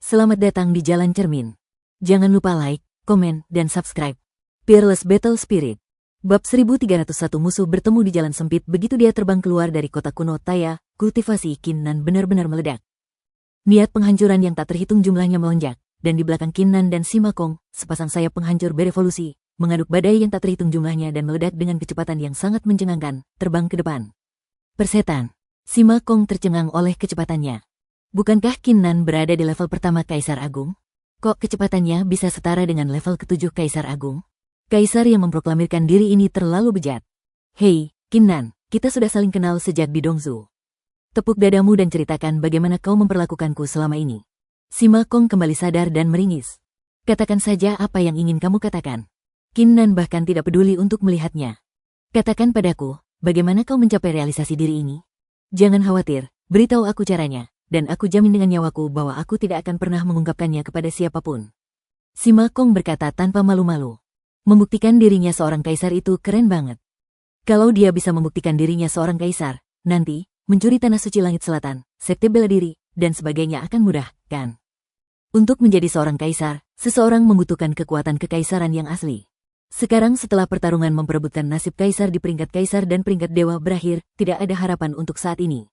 Selamat datang di Jalan Cermin. Jangan lupa like, komen, dan subscribe. Fearless Battle Spirit. Bab 1301 musuh bertemu di jalan sempit begitu dia terbang keluar dari kota kuno Taya, kultivasi Kinnan benar-benar meledak. Niat penghancuran yang tak terhitung jumlahnya melonjak, dan di belakang Kinnan dan Sima Kong, sepasang sayap penghancur berevolusi, mengaduk badai yang tak terhitung jumlahnya dan meledak dengan kecepatan yang sangat mencengangkan, terbang ke depan. Persetan. Sima Kong tercengang oleh kecepatannya. Bukankah Kinnan berada di level pertama Kaisar Agung? Kok kecepatannya bisa setara dengan level ke-7 Kaisar Agung? Kaisar yang memproklamirkan diri ini terlalu bejat. Hei, Kinnan, kita sudah saling kenal sejak di Dongzu. Tepuk dadamu dan ceritakan bagaimana kau memperlakukanku selama ini. Sima Kong kembali sadar dan meringis. Katakan saja apa yang ingin kamu katakan. Kinnan bahkan tidak peduli untuk melihatnya. Katakan padaku, bagaimana kau mencapai realisasi diri ini? Jangan khawatir, beritahu aku caranya. Dan aku jamin dengan nyawaku bahwa aku tidak akan pernah mengungkapkannya kepada siapapun. Sima Kong berkata tanpa malu-malu. Membuktikan dirinya seorang kaisar itu keren banget. Kalau dia bisa membuktikan dirinya seorang kaisar, nanti, mencuri tanah suci langit selatan, sekte bela diri, dan sebagainya akan mudah, kan? Untuk menjadi seorang kaisar, seseorang membutuhkan kekuatan kekaisaran yang asli. Sekarang setelah pertarungan memperebutkan nasib kaisar di peringkat kaisar dan peringkat dewa berakhir, tidak ada harapan untuk saat ini.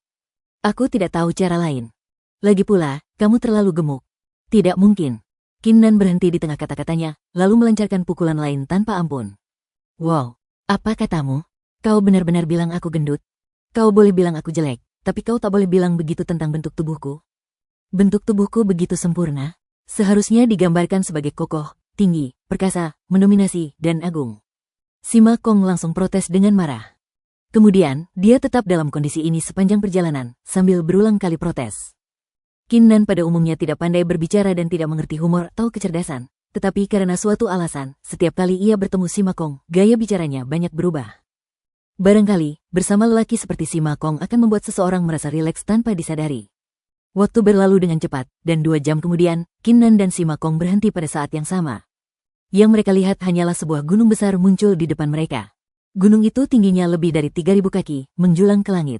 Aku tidak tahu cara lain. Lagi pula, kamu terlalu gemuk. Tidak mungkin. Kinnan berhenti di tengah kata-katanya, lalu melancarkan pukulan lain tanpa ampun. Wow, apa katamu? Kau benar-benar bilang aku gendut? Kau boleh bilang aku jelek, tapi kau tak boleh bilang begitu tentang bentuk tubuhku. Bentuk tubuhku begitu sempurna, seharusnya digambarkan sebagai kokoh, tinggi, perkasa, mendominasi, dan agung. Sima Kong langsung protes dengan marah. Kemudian, dia tetap dalam kondisi ini sepanjang perjalanan, sambil berulang kali protes. Kinnan pada umumnya tidak pandai berbicara dan tidak mengerti humor atau kecerdasan, tetapi karena suatu alasan, setiap kali ia bertemu Sima Kong, gaya bicaranya banyak berubah. Barangkali, bersama lelaki seperti Sima Kong akan membuat seseorang merasa rileks tanpa disadari. Waktu berlalu dengan cepat, dan 2 jam kemudian, Kinnan dan Sima Kong berhenti pada saat yang sama. Yang mereka lihat hanyalah sebuah gunung besar muncul di depan mereka. Gunung itu tingginya lebih dari 3.000 kaki, menjulang ke langit.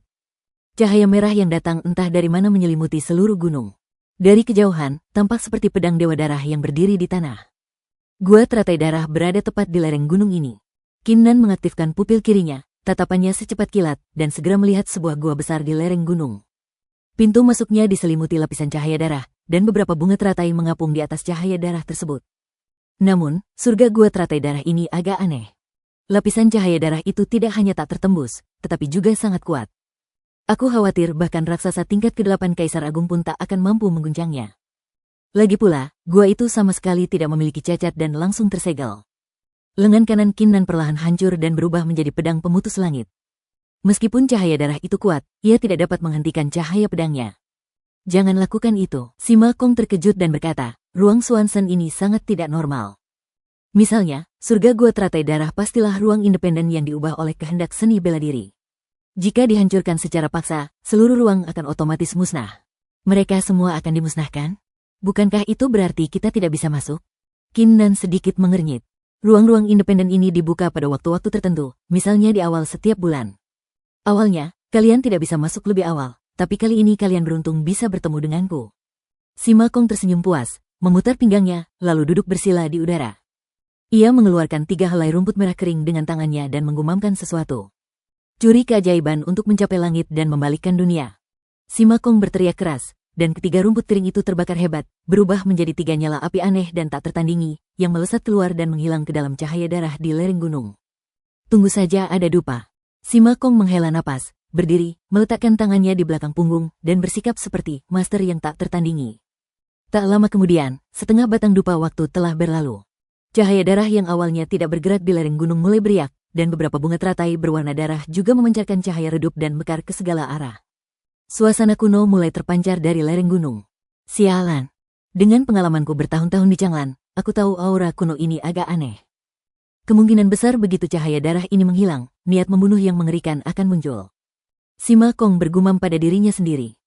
Cahaya merah yang datang entah dari mana menyelimuti seluruh gunung. Dari kejauhan, tampak seperti pedang dewa darah yang berdiri di tanah. Gua teratai darah berada tepat di lereng gunung ini. Kinnan mengaktifkan pupil kirinya, tatapannya secepat kilat, dan segera melihat sebuah gua besar di lereng gunung. Pintu masuknya diselimuti lapisan cahaya darah, dan beberapa bunga teratai mengapung di atas cahaya darah tersebut. Namun, surga gua teratai darah ini agak aneh. Lapisan cahaya darah itu tidak hanya tak tertembus, tetapi juga sangat kuat. Aku khawatir bahkan raksasa tingkat ke-8 Kaisar Agung pun tak akan mampu mengguncangnya. Lagi pula, gua itu sama sekali tidak memiliki cacat dan langsung tersegel. Lengan kanan Kinnan perlahan hancur dan berubah menjadi pedang pemutus langit. Meskipun cahaya darah itu kuat, ia tidak dapat menghentikan cahaya pedangnya. Jangan lakukan itu. Sima Kong terkejut dan berkata, ruang Swanson ini sangat tidak normal. Misalnya, surga gua teratai darah pastilah ruang independen yang diubah oleh kehendak seni bela diri. Jika dihancurkan secara paksa, seluruh ruang akan otomatis musnah. Mereka semua akan dimusnahkan? Bukankah itu berarti kita tidak bisa masuk? Kinnan sedikit mengernyit. Ruang-ruang independen ini dibuka pada waktu-waktu tertentu, misalnya di awal setiap bulan. Awalnya, kalian tidak bisa masuk lebih awal, tapi kali ini kalian beruntung bisa bertemu denganku. Sima Kong tersenyum puas, memutar pinggangnya, lalu duduk bersila di udara. Ia mengeluarkan 3 helai rumput merah kering dengan tangannya dan menggumamkan sesuatu. Curi keajaiban untuk mencapai langit dan membalikkan dunia. Sima Kong berteriak keras, dan ketiga rumput kering itu terbakar hebat, berubah menjadi 3 nyala api aneh dan tak tertandingi, yang melesat keluar dan menghilang ke dalam cahaya darah di lereng gunung. Tunggu saja ada dupa. Sima Kong menghela napas, berdiri, meletakkan tangannya di belakang punggung, dan bersikap seperti master yang tak tertandingi. Tak lama kemudian, setengah batang dupa waktu telah berlalu. Cahaya darah yang awalnya tidak bergerak di lereng gunung mulai beriak, dan beberapa bunga teratai berwarna darah juga memancarkan cahaya redup dan mekar ke segala arah. Suasana kuno mulai terpancar dari lereng gunung. Sialan. Dengan pengalamanku bertahun-tahun di Changlan, aku tahu aura kuno ini agak aneh. Kemungkinan besar begitu cahaya darah ini menghilang, niat membunuh yang mengerikan akan muncul. Sima Kong bergumam pada dirinya sendiri.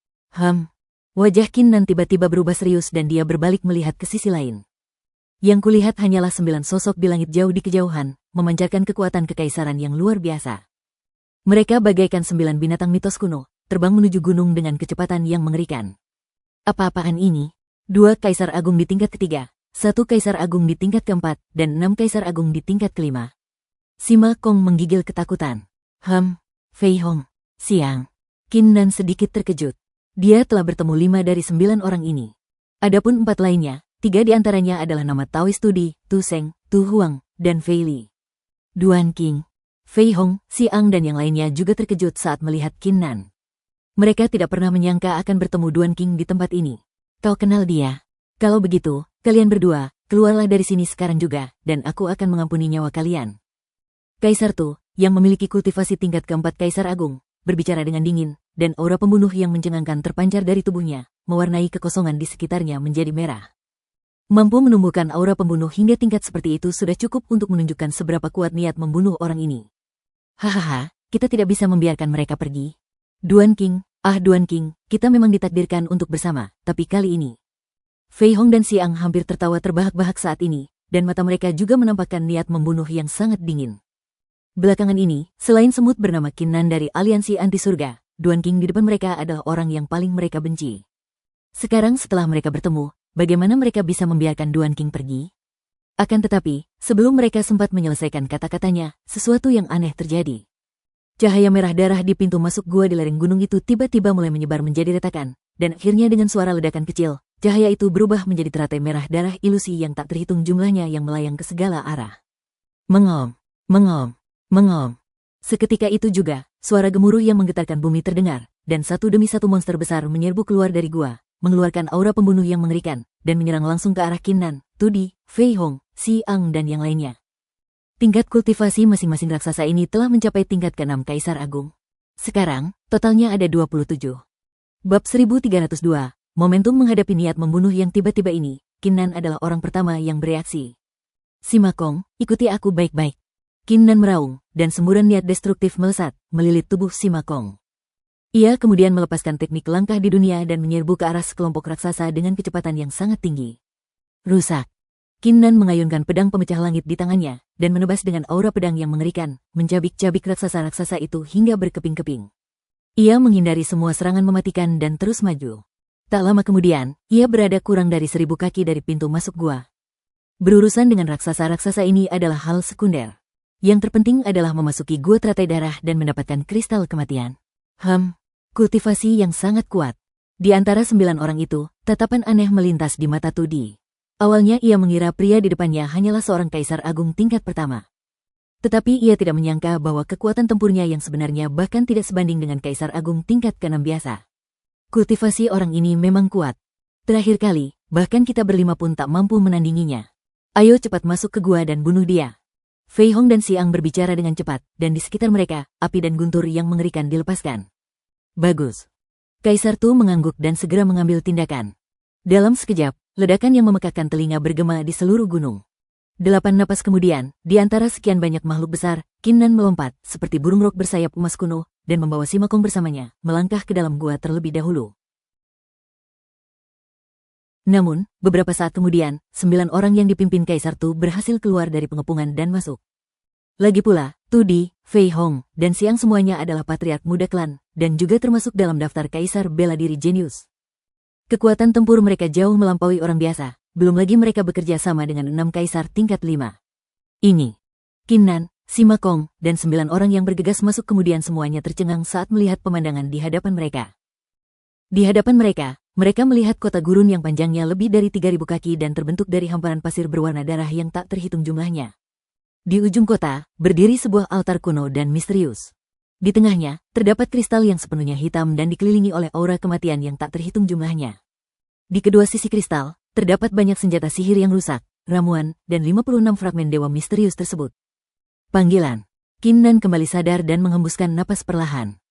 Wajah Kinnan tiba-tiba berubah serius dan dia berbalik melihat ke sisi lain. Yang kulihat hanyalah 9 sosok di langit jauh di kejauhan, memancarkan kekuatan kekaisaran yang luar biasa. Mereka bagaikan 9 binatang mitos kuno, terbang menuju gunung dengan kecepatan yang mengerikan. Apa-apaan ini? 2 Kaisar Agung di tingkat ketiga, 1 Kaisar Agung di tingkat keempat, dan 6 Kaisar Agung di tingkat kelima. Sima Kong menggigil ketakutan. Fei Hong, Xiang, Qin Nan sedikit terkejut. Dia telah bertemu 5 dari 9 orang ini. Adapun 4 lainnya, 3 di antaranya adalah nama Taoist Tudi, Tu Seng, Tu Huang, dan Fei Li. Duan Qing, Fei Hong, Xiang dan yang lainnya juga terkejut saat melihat Qin Nan. Mereka tidak pernah menyangka akan bertemu Duan Qing di tempat ini. Kau kenal dia? Kalau begitu, kalian berdua, keluarlah dari sini sekarang juga, dan aku akan mengampuni nyawa kalian. Kaisar Tu, yang memiliki kultivasi tingkat keempat Kaisar Agung, berbicara dengan dingin, dan aura pembunuh yang mencengangkan terpancar dari tubuhnya, mewarnai kekosongan di sekitarnya menjadi merah. Mampu menumbuhkan aura pembunuh hingga tingkat seperti itu sudah cukup untuk menunjukkan seberapa kuat niat membunuh orang ini. Hahaha, kita tidak bisa membiarkan mereka pergi. Duan Qing, Duan Qing, kita memang ditakdirkan untuk bersama, tapi kali ini. Fei Hong dan Xiang hampir tertawa terbahak-bahak saat ini, dan mata mereka juga menampakkan niat membunuh yang sangat dingin. Belakangan ini, selain semut bernama Qin Nan dari aliansi anti surga, Duan Qing di depan mereka adalah orang yang paling mereka benci. Sekarang setelah mereka bertemu, bagaimana mereka bisa membiarkan Duan Qing pergi? Akan tetapi, sebelum mereka sempat menyelesaikan kata-katanya, sesuatu yang aneh terjadi. Cahaya merah darah di pintu masuk gua di lereng gunung itu tiba-tiba mulai menyebar menjadi retakan, dan akhirnya dengan suara ledakan kecil, cahaya itu berubah menjadi teratai merah darah ilusi yang tak terhitung jumlahnya yang melayang ke segala arah. Mengom, mengom, mengom. Seketika itu juga, suara gemuruh yang menggetarkan bumi terdengar, dan satu demi satu monster besar menyerbu keluar dari gua, mengeluarkan aura pembunuh yang mengerikan, dan menyerang langsung ke arah Qin Nan, Tudi, Fei Hong, Xiang dan yang lainnya. Tingkat kultivasi masing-masing raksasa ini telah mencapai tingkat ke-6 Kaisar Agung. Sekarang, totalnya ada 27. Bab 1302, momentum menghadapi niat membunuh yang tiba-tiba ini, Qin Nan adalah orang pertama yang bereaksi. Sima Kong, ikuti aku baik-baik. Qin Nan meraung, dan semburan niat destruktif melesat, melilit tubuh Sima Kong. Ia kemudian melepaskan teknik langkah di dunia dan menyerbu ke arah sekelompok raksasa dengan kecepatan yang sangat tinggi. Rusak. Qin Nan mengayunkan pedang pemecah langit di tangannya, dan menebas dengan aura pedang yang mengerikan, mencabik-cabik raksasa-raksasa itu hingga berkeping-keping. Ia menghindari semua serangan mematikan dan terus maju. Tak lama kemudian, ia berada kurang dari 1000 kaki dari pintu masuk gua. Berurusan dengan raksasa-raksasa ini adalah hal sekunder. Yang terpenting adalah memasuki gua teratai darah dan mendapatkan kristal kematian. Kultivasi yang sangat kuat. Di antara 9 orang itu, tatapan aneh melintas di mata Tudi. Awalnya ia mengira pria di depannya hanyalah seorang Kaisar Agung tingkat pertama. Tetapi ia tidak menyangka bahwa kekuatan tempurnya yang sebenarnya bahkan tidak sebanding dengan Kaisar Agung tingkat ke-6 biasa. Kultivasi orang ini memang kuat. Terakhir kali, bahkan kita berlima pun tak mampu menandinginya. Ayo cepat masuk ke gua dan bunuh dia. Fei Hong dan Xiang berbicara dengan cepat, dan di sekitar mereka, api dan guntur yang mengerikan dilepaskan. Bagus. Kaisar Tu mengangguk dan segera mengambil tindakan. Dalam sekejap, ledakan yang memekakkan telinga bergema di seluruh gunung. 8 napas kemudian, di antara sekian banyak makhluk besar, Qin Nan melompat, seperti burung rok bersayap emas kuno, dan membawa Sima Kong bersamanya, melangkah ke dalam gua terlebih dahulu. Namun, beberapa saat kemudian, 9 orang yang dipimpin Kaisar Tu berhasil keluar dari pengepungan dan masuk. Lagi pula, Tudi, Fei Hong, dan Xiang semuanya adalah patriark muda klan, dan juga termasuk dalam daftar Kaisar bela diri jenius. Kekuatan tempur mereka jauh melampaui orang biasa, belum lagi mereka bekerja sama dengan 6 kaisar tingkat 5. Ini, Qin Nan, Sima Kong, dan 9 orang yang bergegas masuk kemudian semuanya tercengang saat melihat pemandangan di hadapan mereka. Di hadapan mereka, mereka melihat kota gurun yang panjangnya lebih dari 3000 kaki dan terbentuk dari hamparan pasir berwarna darah yang tak terhitung jumlahnya. Di ujung kota, berdiri sebuah altar kuno dan misterius. Di tengahnya, terdapat kristal yang sepenuhnya hitam dan dikelilingi oleh aura kematian yang tak terhitung jumlahnya. Di kedua sisi kristal, terdapat banyak senjata sihir yang rusak, ramuan, dan 56 fragmen dewa misterius tersebut. Panggilan. Qin Nan kembali sadar dan menghembuskan napas perlahan.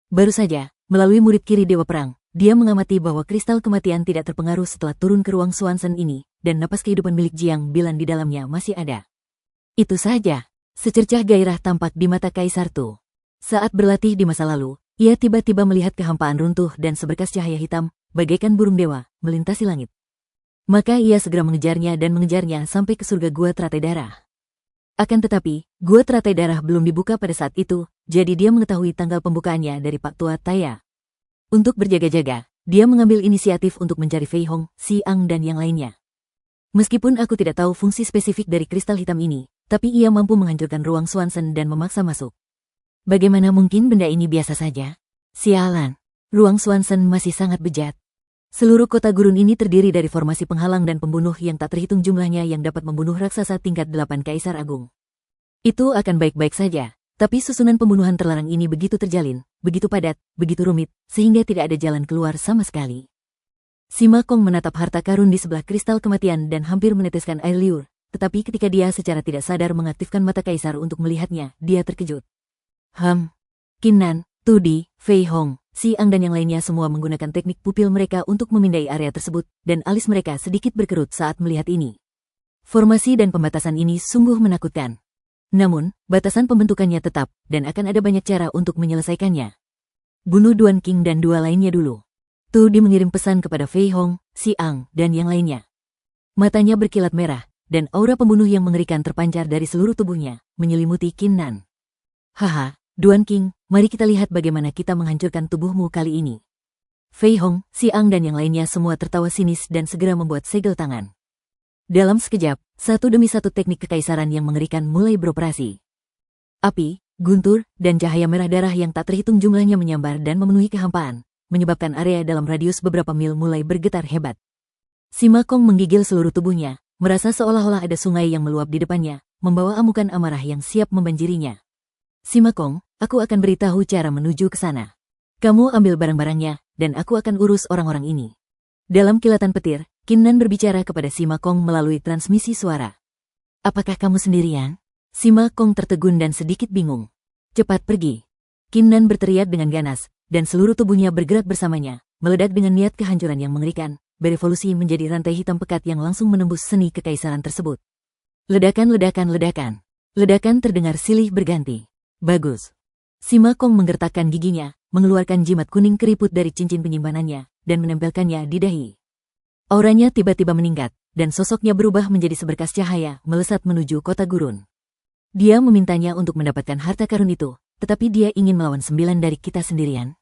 Baru saja, melalui murid kiri Dewa Perang, dia mengamati bahwa kristal kematian tidak terpengaruh setelah turun ke ruang Swansen ini, dan napas kehidupan milik Jiang Bilan di dalamnya masih ada. Itu saja, secercah gairah tampak di mata Kaisar Tu. Saat berlatih di masa lalu, ia tiba-tiba melihat kehampaan runtuh dan seberkas cahaya hitam, bagaikan burung dewa, melintasi langit. Maka ia segera mengejarnya dan mengejarnya sampai ke surga gua teratai darah. Akan tetapi, gua teratai darah belum dibuka pada saat itu, jadi dia mengetahui tanggal pembukaannya dari Pak Tua Taya. Untuk berjaga-jaga, dia mengambil inisiatif untuk mencari Fei Hong, Xiang dan yang lainnya. Meskipun aku tidak tahu fungsi spesifik dari kristal hitam ini, tapi ia mampu menghancurkan ruang Swanson dan memaksa masuk. Bagaimana mungkin benda ini biasa saja? Sialan, ruang Swanson masih sangat bejat. Seluruh kota gurun ini terdiri dari formasi penghalang dan pembunuh yang tak terhitung jumlahnya yang dapat membunuh raksasa tingkat 8 Kaisar Agung. Itu akan baik-baik saja, tapi susunan pembunuhan terlarang ini begitu terjalin, begitu padat, begitu rumit, sehingga tidak ada jalan keluar sama sekali. Sima Kong menatap harta karun di sebelah kristal kematian dan hampir meneteskan air liur, tetapi ketika dia secara tidak sadar mengaktifkan mata kaisar untuk melihatnya, dia terkejut. Qin Nan, Tu Di, Fei Hong, Xiang dan yang lainnya semua menggunakan teknik pupil mereka untuk memindai area tersebut, dan alis mereka sedikit berkerut saat melihat ini. Formasi dan pembatasan ini sungguh menakutkan. Namun, batasan pembentukannya tetap, dan akan ada banyak cara untuk menyelesaikannya. Bunuh Duan King dan dua lainnya dulu. Tu Di mengirim pesan kepada Fei Hong, Xiang, dan yang lainnya. Matanya berkilat merah, dan aura pembunuh yang mengerikan terpancar dari seluruh tubuhnya, menyelimuti Qin Nan. Haha, Duan King, mari kita lihat bagaimana kita menghancurkan tubuhmu kali ini. Fei Hong, Xiang dan yang lainnya semua tertawa sinis dan segera membuat segel tangan. Dalam sekejap, satu demi satu teknik kekaisaran yang mengerikan mulai beroperasi. Api, guntur, dan cahaya merah darah yang tak terhitung jumlahnya menyambar dan memenuhi kehampaan, menyebabkan area dalam radius beberapa mil mulai bergetar hebat. Sima Kong menggigil seluruh tubuhnya, merasa seolah-olah ada sungai yang meluap di depannya, membawa amukan amarah yang siap membanjirinya. Sima Kong, aku akan beritahu cara menuju ke sana. Kamu ambil barang-barangnya, dan aku akan urus orang-orang ini. Dalam kilatan petir, Qin Nan berbicara kepada Sima Kong melalui transmisi suara. Apakah kamu sendirian? Sima Kong tertegun dan sedikit bingung. Cepat pergi. Qin Nan berteriak dengan ganas, dan seluruh tubuhnya bergerak bersamanya, meledak dengan niat kehancuran yang mengerikan, berevolusi menjadi rantai hitam pekat yang langsung menembus seni kekaisaran tersebut. Ledakan, ledakan, ledakan. Ledakan terdengar silih berganti. Bagus. Sima Kong menggertakkan giginya, mengeluarkan jimat kuning keriput dari cincin penyimpanannya, dan menempelkannya di dahi. Auranya tiba-tiba meningkat, dan sosoknya berubah menjadi seberkas cahaya, melesat menuju kota gurun. Dia memintanya untuk mendapatkan harta karun itu, tetapi dia ingin melawan 9 dari kita sendirian.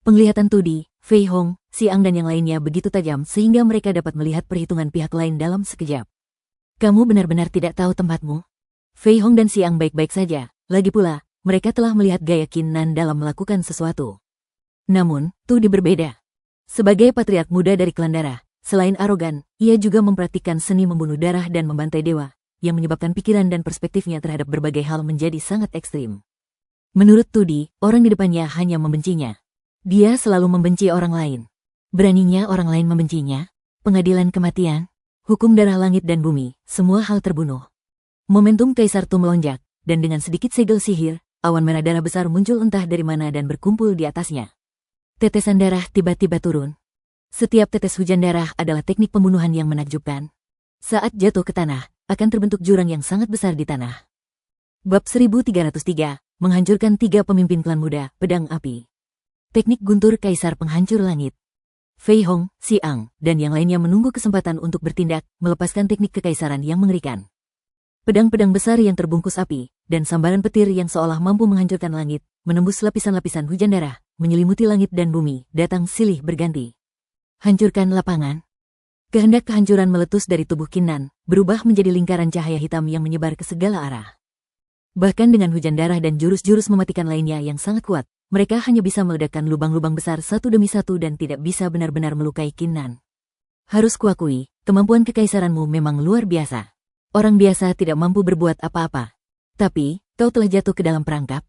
Penglihatan Tu Di, Fei Hong, Xiang dan yang lainnya begitu tajam sehingga mereka dapat melihat perhitungan pihak lain dalam sekejap. Kamu benar-benar tidak tahu tempatmu? Fei Hong dan Xiang baik-baik saja, lagi pula, mereka telah melihat gaya Qin Nan dalam melakukan sesuatu. Namun, Tu Di berbeda. Sebagai patriark muda dari klan darah, selain arogan, ia juga mempraktikkan seni membunuh darah dan membantai dewa, yang menyebabkan pikiran dan perspektifnya terhadap berbagai hal menjadi sangat ekstrim. Menurut Tu Di, orang di depannya hanya membencinya. Dia selalu membenci orang lain. Beraninya orang lain membencinya. Pengadilan kematian, hukum darah langit dan bumi, semua hal terbunuh. Momentum Kaisar Tu melonjak, dan dengan sedikit segel sihir, awan merah darah besar muncul entah dari mana dan berkumpul di atasnya. Tetesan darah tiba-tiba turun. Setiap tetes hujan darah adalah teknik pembunuhan yang menakjubkan. Saat jatuh ke tanah, akan terbentuk jurang yang sangat besar di tanah. Bab 1303, menghancurkan 3 pemimpin klan muda, pedang api. Teknik guntur Kaisar Penghancur Langit. Fei Hong, Xiang, dan yang lainnya menunggu kesempatan untuk bertindak, melepaskan teknik kekaisaran yang mengerikan. Pedang-pedang besar yang terbungkus api, dan sambaran petir yang seolah mampu menghancurkan langit, menembus lapisan-lapisan hujan darah, menyelimuti langit dan bumi, datang silih berganti. Hancurkan lapangan. Kehendak kehancuran meletus dari tubuh Qin Nan, berubah menjadi lingkaran cahaya hitam yang menyebar ke segala arah. Bahkan dengan hujan darah dan jurus-jurus mematikan lainnya yang sangat kuat, mereka hanya bisa meledakkan lubang-lubang besar satu demi satu dan tidak bisa benar-benar melukai Qin Nan. Harus kuakui, kemampuan kekaisaranmu memang luar biasa. Orang biasa tidak mampu berbuat apa-apa. Tapi, kau telah jatuh ke dalam perangkap.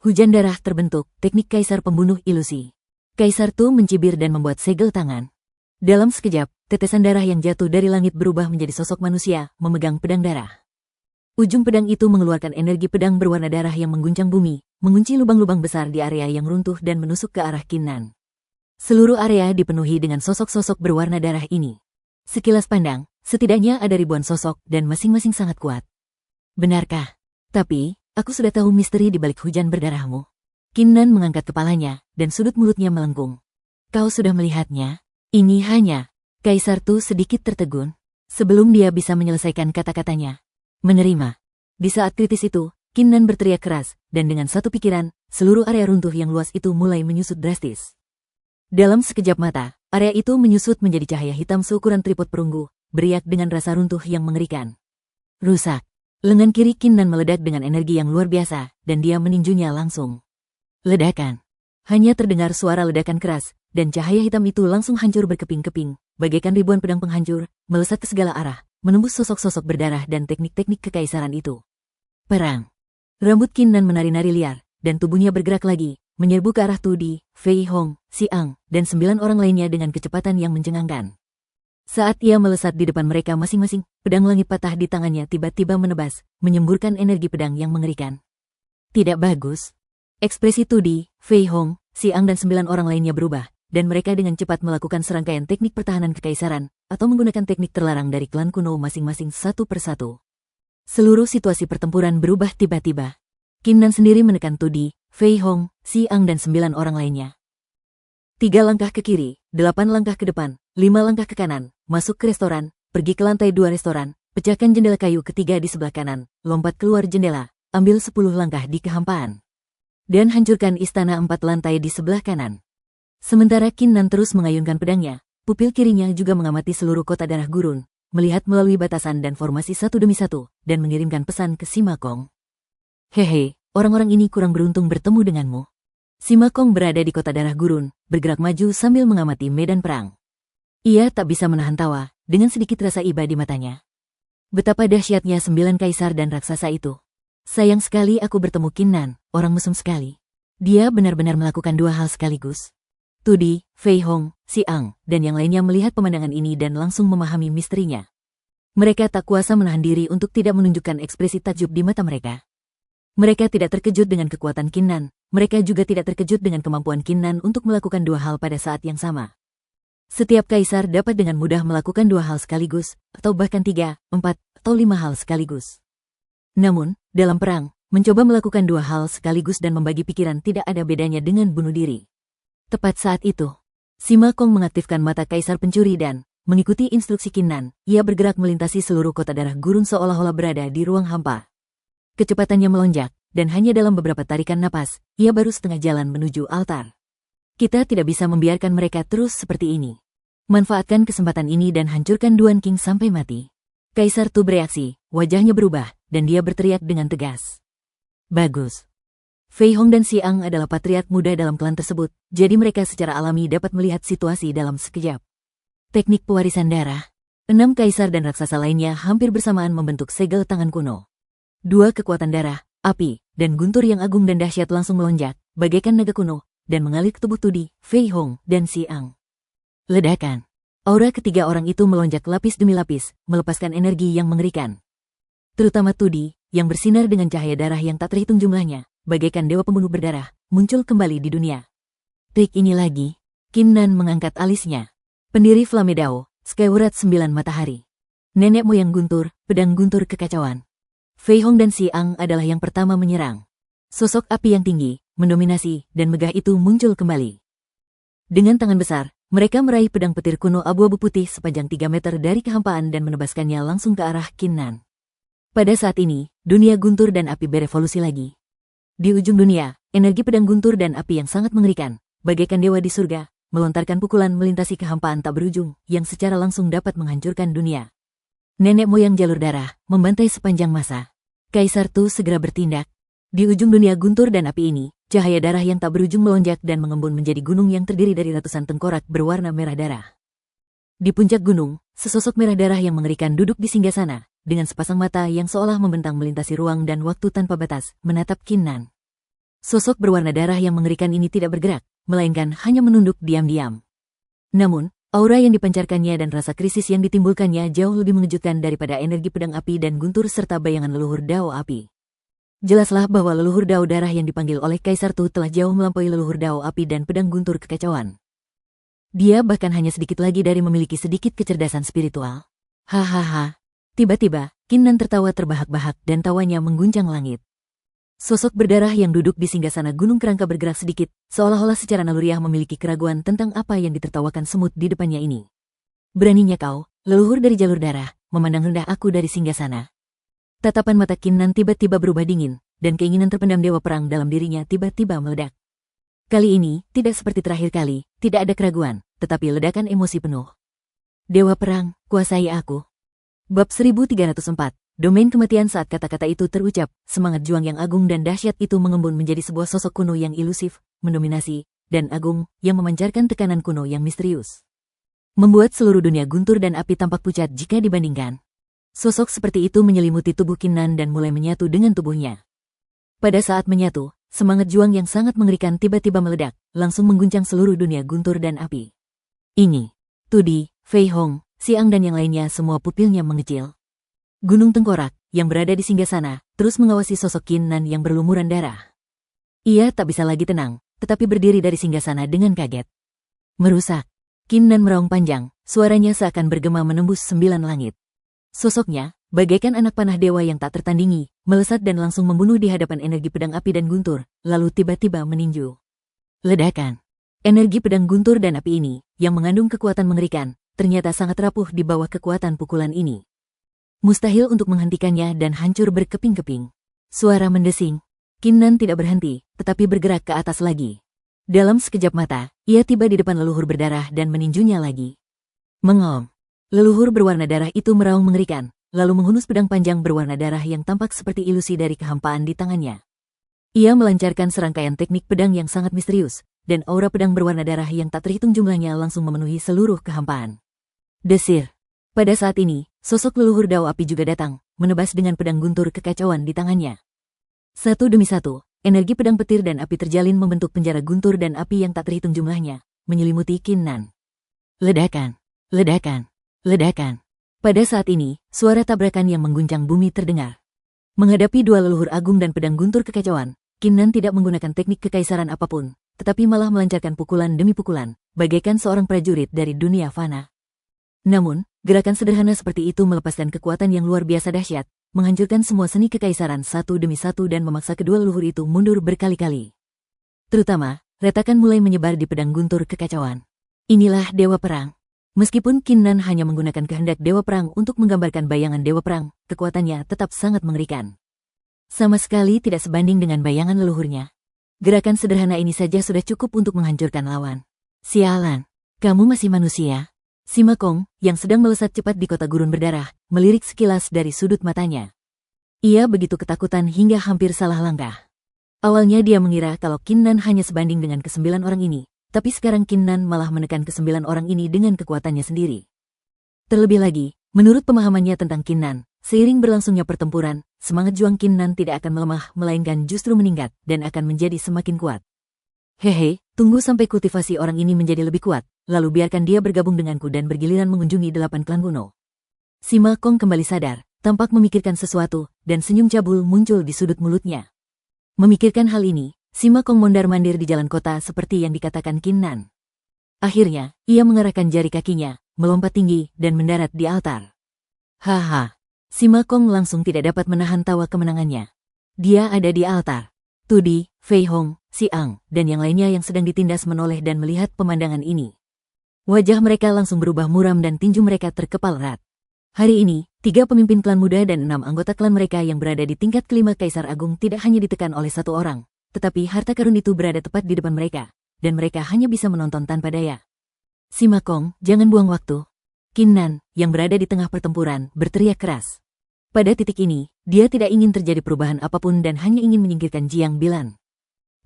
Hujan darah terbentuk, teknik kaisar pembunuh ilusi. Kaisar Tu mencibir dan membuat segel tangan. Dalam sekejap, tetesan darah yang jatuh dari langit berubah menjadi sosok manusia, memegang pedang darah. Ujung pedang itu mengeluarkan energi pedang berwarna darah yang mengguncang bumi, mengunci lubang-lubang besar di area yang runtuh dan menusuk ke arah Qin Nan. Seluruh area dipenuhi dengan sosok-sosok berwarna darah ini. Sekilas pandang, setidaknya ada ribuan sosok dan masing-masing sangat kuat. Benarkah? Tapi, aku sudah tahu misteri di balik hujan berdarahmu. Qin Nan mengangkat kepalanya, dan sudut mulutnya melengkung. Kau sudah melihatnya? Ini hanya... Kaisar Tu sedikit tertegun. Sebelum dia bisa menyelesaikan kata-katanya. Menerima. Di saat kritis itu, Qin Nan berteriak keras, dan dengan satu pikiran, seluruh area runtuh yang luas itu mulai menyusut drastis. Dalam sekejap mata, area itu menyusut menjadi cahaya hitam seukuran tripod perunggu, beriak dengan rasa runtuh yang mengerikan. Rusak. Lengan kiri Kinnan meledak dengan energi yang luar biasa, dan dia meninjunya langsung. Ledakan. Hanya terdengar suara ledakan keras, dan cahaya hitam itu langsung hancur berkeping-keping, bagaikan ribuan pedang penghancur, melesat ke segala arah, menembus sosok-sosok berdarah dan teknik-teknik kekaisaran itu. Perang. Rambut Kinnan menari-nari liar, dan tubuhnya bergerak lagi, menyerbu ke arah Tudi, Fei Hong, Xiang, dan 9 orang lainnya dengan kecepatan yang mencengangkan. Saat ia melesat di depan mereka masing-masing, pedang langit patah di tangannya tiba-tiba menebas, menyemburkan energi pedang yang mengerikan. Tidak bagus. Ekspresi Tudi, Fei Hong, Xiang dan 9 orang lainnya berubah, dan mereka dengan cepat melakukan serangkaian teknik pertahanan kekaisaran, atau menggunakan teknik terlarang dari klan kuno masing-masing satu persatu. Seluruh situasi pertempuran berubah tiba-tiba. Kinnan sendiri menekan Tudi, Fei Hong, Xiang dan 9 orang lainnya. 3 langkah ke kiri, 8 langkah ke depan, 5 langkah ke kanan, masuk ke restoran, pergi ke lantai 2 restoran, pecahkan jendela kayu ketiga di sebelah kanan, lompat keluar jendela, ambil 10 langkah di kehampaan. Dan hancurkan istana 4 lantai di sebelah kanan. Sementara Kinnan terus mengayunkan pedangnya, pupil kirinya juga mengamati seluruh kota darah gurun, melihat melalui batasan dan formasi satu demi satu, dan mengirimkan pesan ke Sima Kong. Hehe, orang-orang ini kurang beruntung bertemu denganmu. Sima Kong berada di kota darah gurun, bergerak maju sambil mengamati medan perang. Ia tak bisa menahan tawa, dengan sedikit rasa iba di matanya. Betapa dahsyatnya 9 kaisar dan raksasa itu. Sayang sekali aku bertemu Kinnan, orang mesum sekali. Dia benar-benar melakukan 2 hal sekaligus. Tudi, Fei Hong, Xiang, dan yang lainnya melihat pemandangan ini dan langsung memahami misterinya. Mereka tak kuasa menahan diri untuk tidak menunjukkan ekspresi takjub di mata mereka. Mereka tidak terkejut dengan kekuatan Kinnan, mereka juga tidak terkejut dengan kemampuan Kinnan untuk melakukan 2 hal pada saat yang sama. Setiap kaisar dapat dengan mudah melakukan 2 hal sekaligus, atau bahkan 3, 4, atau 5 hal sekaligus. Namun, dalam perang, mencoba melakukan 2 hal sekaligus dan membagi pikiran tidak ada bedanya dengan bunuh diri. Tepat saat itu, Sima Kong mengaktifkan mata kaisar pencuri dan, mengikuti instruksi Kinnan, ia bergerak melintasi seluruh kota darah gurun seolah-olah berada di ruang hampa. Kecepatannya melonjak, dan hanya dalam beberapa tarikan napas, ia baru setengah jalan menuju altar. Kita tidak bisa membiarkan mereka terus seperti ini. Manfaatkan kesempatan ini dan hancurkan Duan King sampai mati. Kaisar Tu bereaksi, wajahnya berubah, dan dia berteriak dengan tegas. Bagus. Fei Hong dan Xiang adalah patriark muda dalam klan tersebut, jadi mereka secara alami dapat melihat situasi dalam sekejap. Teknik pewarisan darah. 6 kaisar dan raksasa lainnya hampir bersamaan membentuk segel tangan kuno. 2 kekuatan darah, api, dan guntur yang agung dan dahsyat langsung melonjak, bagaikan naga kuno, dan mengalir ke tubuh Tudi, Fei Hong, dan Xiang. Ledakan. Aura ketiga orang itu melonjak lapis demi lapis, melepaskan energi yang mengerikan. Terutama Tudi, yang bersinar dengan cahaya darah yang tak terhitung jumlahnya, bagaikan dewa pembunuh berdarah, muncul kembali di dunia. Trik ini lagi. Kinnan mengangkat alisnya. Pendiri Flame Dao, Skyward 9 Matahari. Nenek moyang guntur, pedang guntur kekacauan. Fei Hong dan Xiang adalah yang pertama menyerang. Sosok api yang tinggi, mendominasi, dan megah itu muncul kembali. Dengan tangan besar, mereka meraih pedang petir kuno abu-abu putih sepanjang 3 meter dari kehampaan dan menebaskannya langsung ke arah Kinnan. Pada saat ini, dunia guntur dan api berevolusi lagi. Di ujung dunia, energi pedang guntur dan api yang sangat mengerikan, bagaikan dewa di surga, melontarkan pukulan melintasi kehampaan tak berujung, yang secara langsung dapat menghancurkan dunia. Nenek moyang jalur darah, membantai sepanjang masa. Kaisar Tu segera bertindak. Di ujung dunia guntur dan api ini, cahaya darah yang tak berujung melonjak dan mengembun menjadi gunung yang terdiri dari ratusan tengkorak berwarna merah darah. Di puncak gunung, sesosok merah darah yang mengerikan duduk di singgasana, dengan sepasang mata yang seolah membentang melintasi ruang dan waktu tanpa batas, menatap Kinnan. Sosok berwarna darah yang mengerikan ini tidak bergerak, melainkan hanya menunduk diam-diam. Namun, aura yang dipancarkannya dan rasa krisis yang ditimbulkannya jauh lebih mengejutkan daripada energi pedang api dan guntur serta bayangan leluhur Dao api. Jelaslah bahwa leluhur Dao darah yang dipanggil oleh Kaisar Tu telah jauh melampaui leluhur Dao api dan pedang guntur kekacauan. Dia bahkan hanya sedikit lagi dari memiliki sedikit kecerdasan spiritual. Hahaha. Tiba-tiba, Kinnan tertawa terbahak-bahak dan tawanya mengguncang langit. Sosok berdarah yang duduk di singgasana gunung kerangka bergerak sedikit, seolah-olah secara naluriah memiliki keraguan tentang apa yang ditertawakan semut di depannya ini. Beraninya kau, leluhur dari jalur darah, memandang rendah aku dari singgasana. Tatapan mata Kinnan tiba-tiba berubah dingin, dan keinginan terpendam dewa perang dalam dirinya tiba-tiba meledak. Kali ini, tidak seperti terakhir kali, tidak ada keraguan, tetapi ledakan emosi penuh. Dewa Perang, kuasai aku. Bab 1304, Domain Kematian. Saat kata-kata itu terucap, semangat juang yang agung dan dahsyat itu mengembun menjadi sebuah sosok kuno yang ilusif, mendominasi, dan agung, yang memancarkan tekanan kuno yang misterius. Membuat seluruh dunia guntur dan api tampak pucat jika dibandingkan. Sosok seperti itu menyelimuti tubuh Kinnan dan mulai menyatu dengan tubuhnya. Pada saat menyatu, semangat juang yang sangat mengerikan tiba-tiba meledak, langsung mengguncang seluruh dunia guntur dan api. Ini, Tudi, Fei Hong, Xiang dan yang lainnya semua pupilnya mengecil. Gunung Tengkorak, yang berada di singgasana, terus mengawasi sosok Kinnan yang berlumuran darah. Ia tak bisa lagi tenang, tetapi berdiri dari singgasana dengan kaget. Merusak. Kinnan meraung panjang, suaranya seakan bergema menembus 9 langit. Sosoknya, bagaikan anak panah dewa yang tak tertandingi, melesat dan langsung membunuh di hadapan energi pedang api dan guntur, lalu tiba-tiba meninju. Ledakan. Energi pedang guntur dan api ini, yang mengandung kekuatan mengerikan, ternyata sangat rapuh di bawah kekuatan pukulan ini. Mustahil untuk menghentikannya dan hancur berkeping-keping. Suara mendesing. Kinnan tidak berhenti, tetapi bergerak ke atas lagi. Dalam sekejap mata, ia tiba di depan leluhur berdarah dan meninjunya lagi. Mengom. Leluhur berwarna darah itu meraung mengerikan, lalu menghunus pedang panjang berwarna darah yang tampak seperti ilusi dari kehampaan di tangannya. Ia melancarkan serangkaian teknik pedang yang sangat misterius, dan aura pedang berwarna darah yang tak terhitung jumlahnya langsung memenuhi seluruh kehampaan. Desir. Pada saat ini, sosok leluhur Dao Api juga datang, menebas dengan pedang guntur kekacauan di tangannya. Satu demi satu, energi pedang petir dan api terjalin membentuk penjara guntur dan api yang tak terhitung jumlahnya, menyelimuti Kinnan. Ledakan. Ledakan. Ledakan. Pada saat ini, suara tabrakan yang mengguncang bumi terdengar. Menghadapi dua leluhur agung dan pedang guntur kekacauan, Kinnan tidak menggunakan teknik kekaisaran apapun, tetapi malah melancarkan pukulan demi pukulan, bagaikan seorang prajurit dari dunia fana. Namun, gerakan sederhana seperti itu melepaskan kekuatan yang luar biasa dahsyat, menghancurkan semua seni kekaisaran satu demi satu dan memaksa kedua leluhur itu mundur berkali-kali. Terutama, retakan mulai menyebar di pedang guntur kekacauan. Inilah Dewa Perang. Meskipun Kinnan hanya menggunakan kehendak Dewa Perang untuk menggambarkan bayangan Dewa Perang, kekuatannya tetap sangat mengerikan. Sama sekali tidak sebanding dengan bayangan leluhurnya. Gerakan sederhana ini saja sudah cukup untuk menghancurkan lawan. Sialan, kamu masih manusia? Sima Kong, yang sedang melesat cepat di kota gurun berdarah, melirik sekilas dari sudut matanya. Ia begitu ketakutan hingga hampir salah langkah. Awalnya dia mengira kalau Kinnan hanya sebanding dengan ke-9 orang ini, tapi sekarang Kinnan malah menekan ke-9 orang ini dengan kekuatannya sendiri. Terlebih lagi, menurut pemahamannya tentang Kinnan, seiring berlangsungnya pertempuran, semangat juang Kinnan tidak akan melemah, melainkan justru meningkat dan akan menjadi semakin kuat. Hehe, tunggu sampai kultivasi orang ini menjadi lebih kuat, lalu biarkan dia bergabung denganku dan bergiliran mengunjungi 8 klan kuno. Sima Kong kembali sadar, tampak memikirkan sesuatu, dan senyum cabul muncul di sudut mulutnya. Memikirkan hal ini, Sima Kong mondar-mandir di jalan kota seperti yang dikatakan Kinnan. Akhirnya, ia mengarahkan jari kakinya, melompat tinggi, dan mendarat di altar. Haha, Sima Kong langsung tidak dapat menahan tawa kemenangannya. Dia ada di altar. Tudi, Fei Hong, Xiang, dan yang lainnya yang sedang ditindas menoleh dan melihat pemandangan ini. Wajah mereka langsung berubah muram dan tinju mereka terkepal erat. Hari ini, 3 pemimpin klan muda dan 6 anggota klan mereka yang berada di tingkat kelima Kaisar Agung tidak hanya ditekan oleh satu orang, tetapi harta karun itu berada tepat di depan mereka, dan mereka hanya bisa menonton tanpa daya. Sima Kong, jangan buang waktu. Kinnan, yang berada di tengah pertempuran, berteriak keras. Pada titik ini, dia tidak ingin terjadi perubahan apapun dan hanya ingin menyingkirkan Jiang Bilan.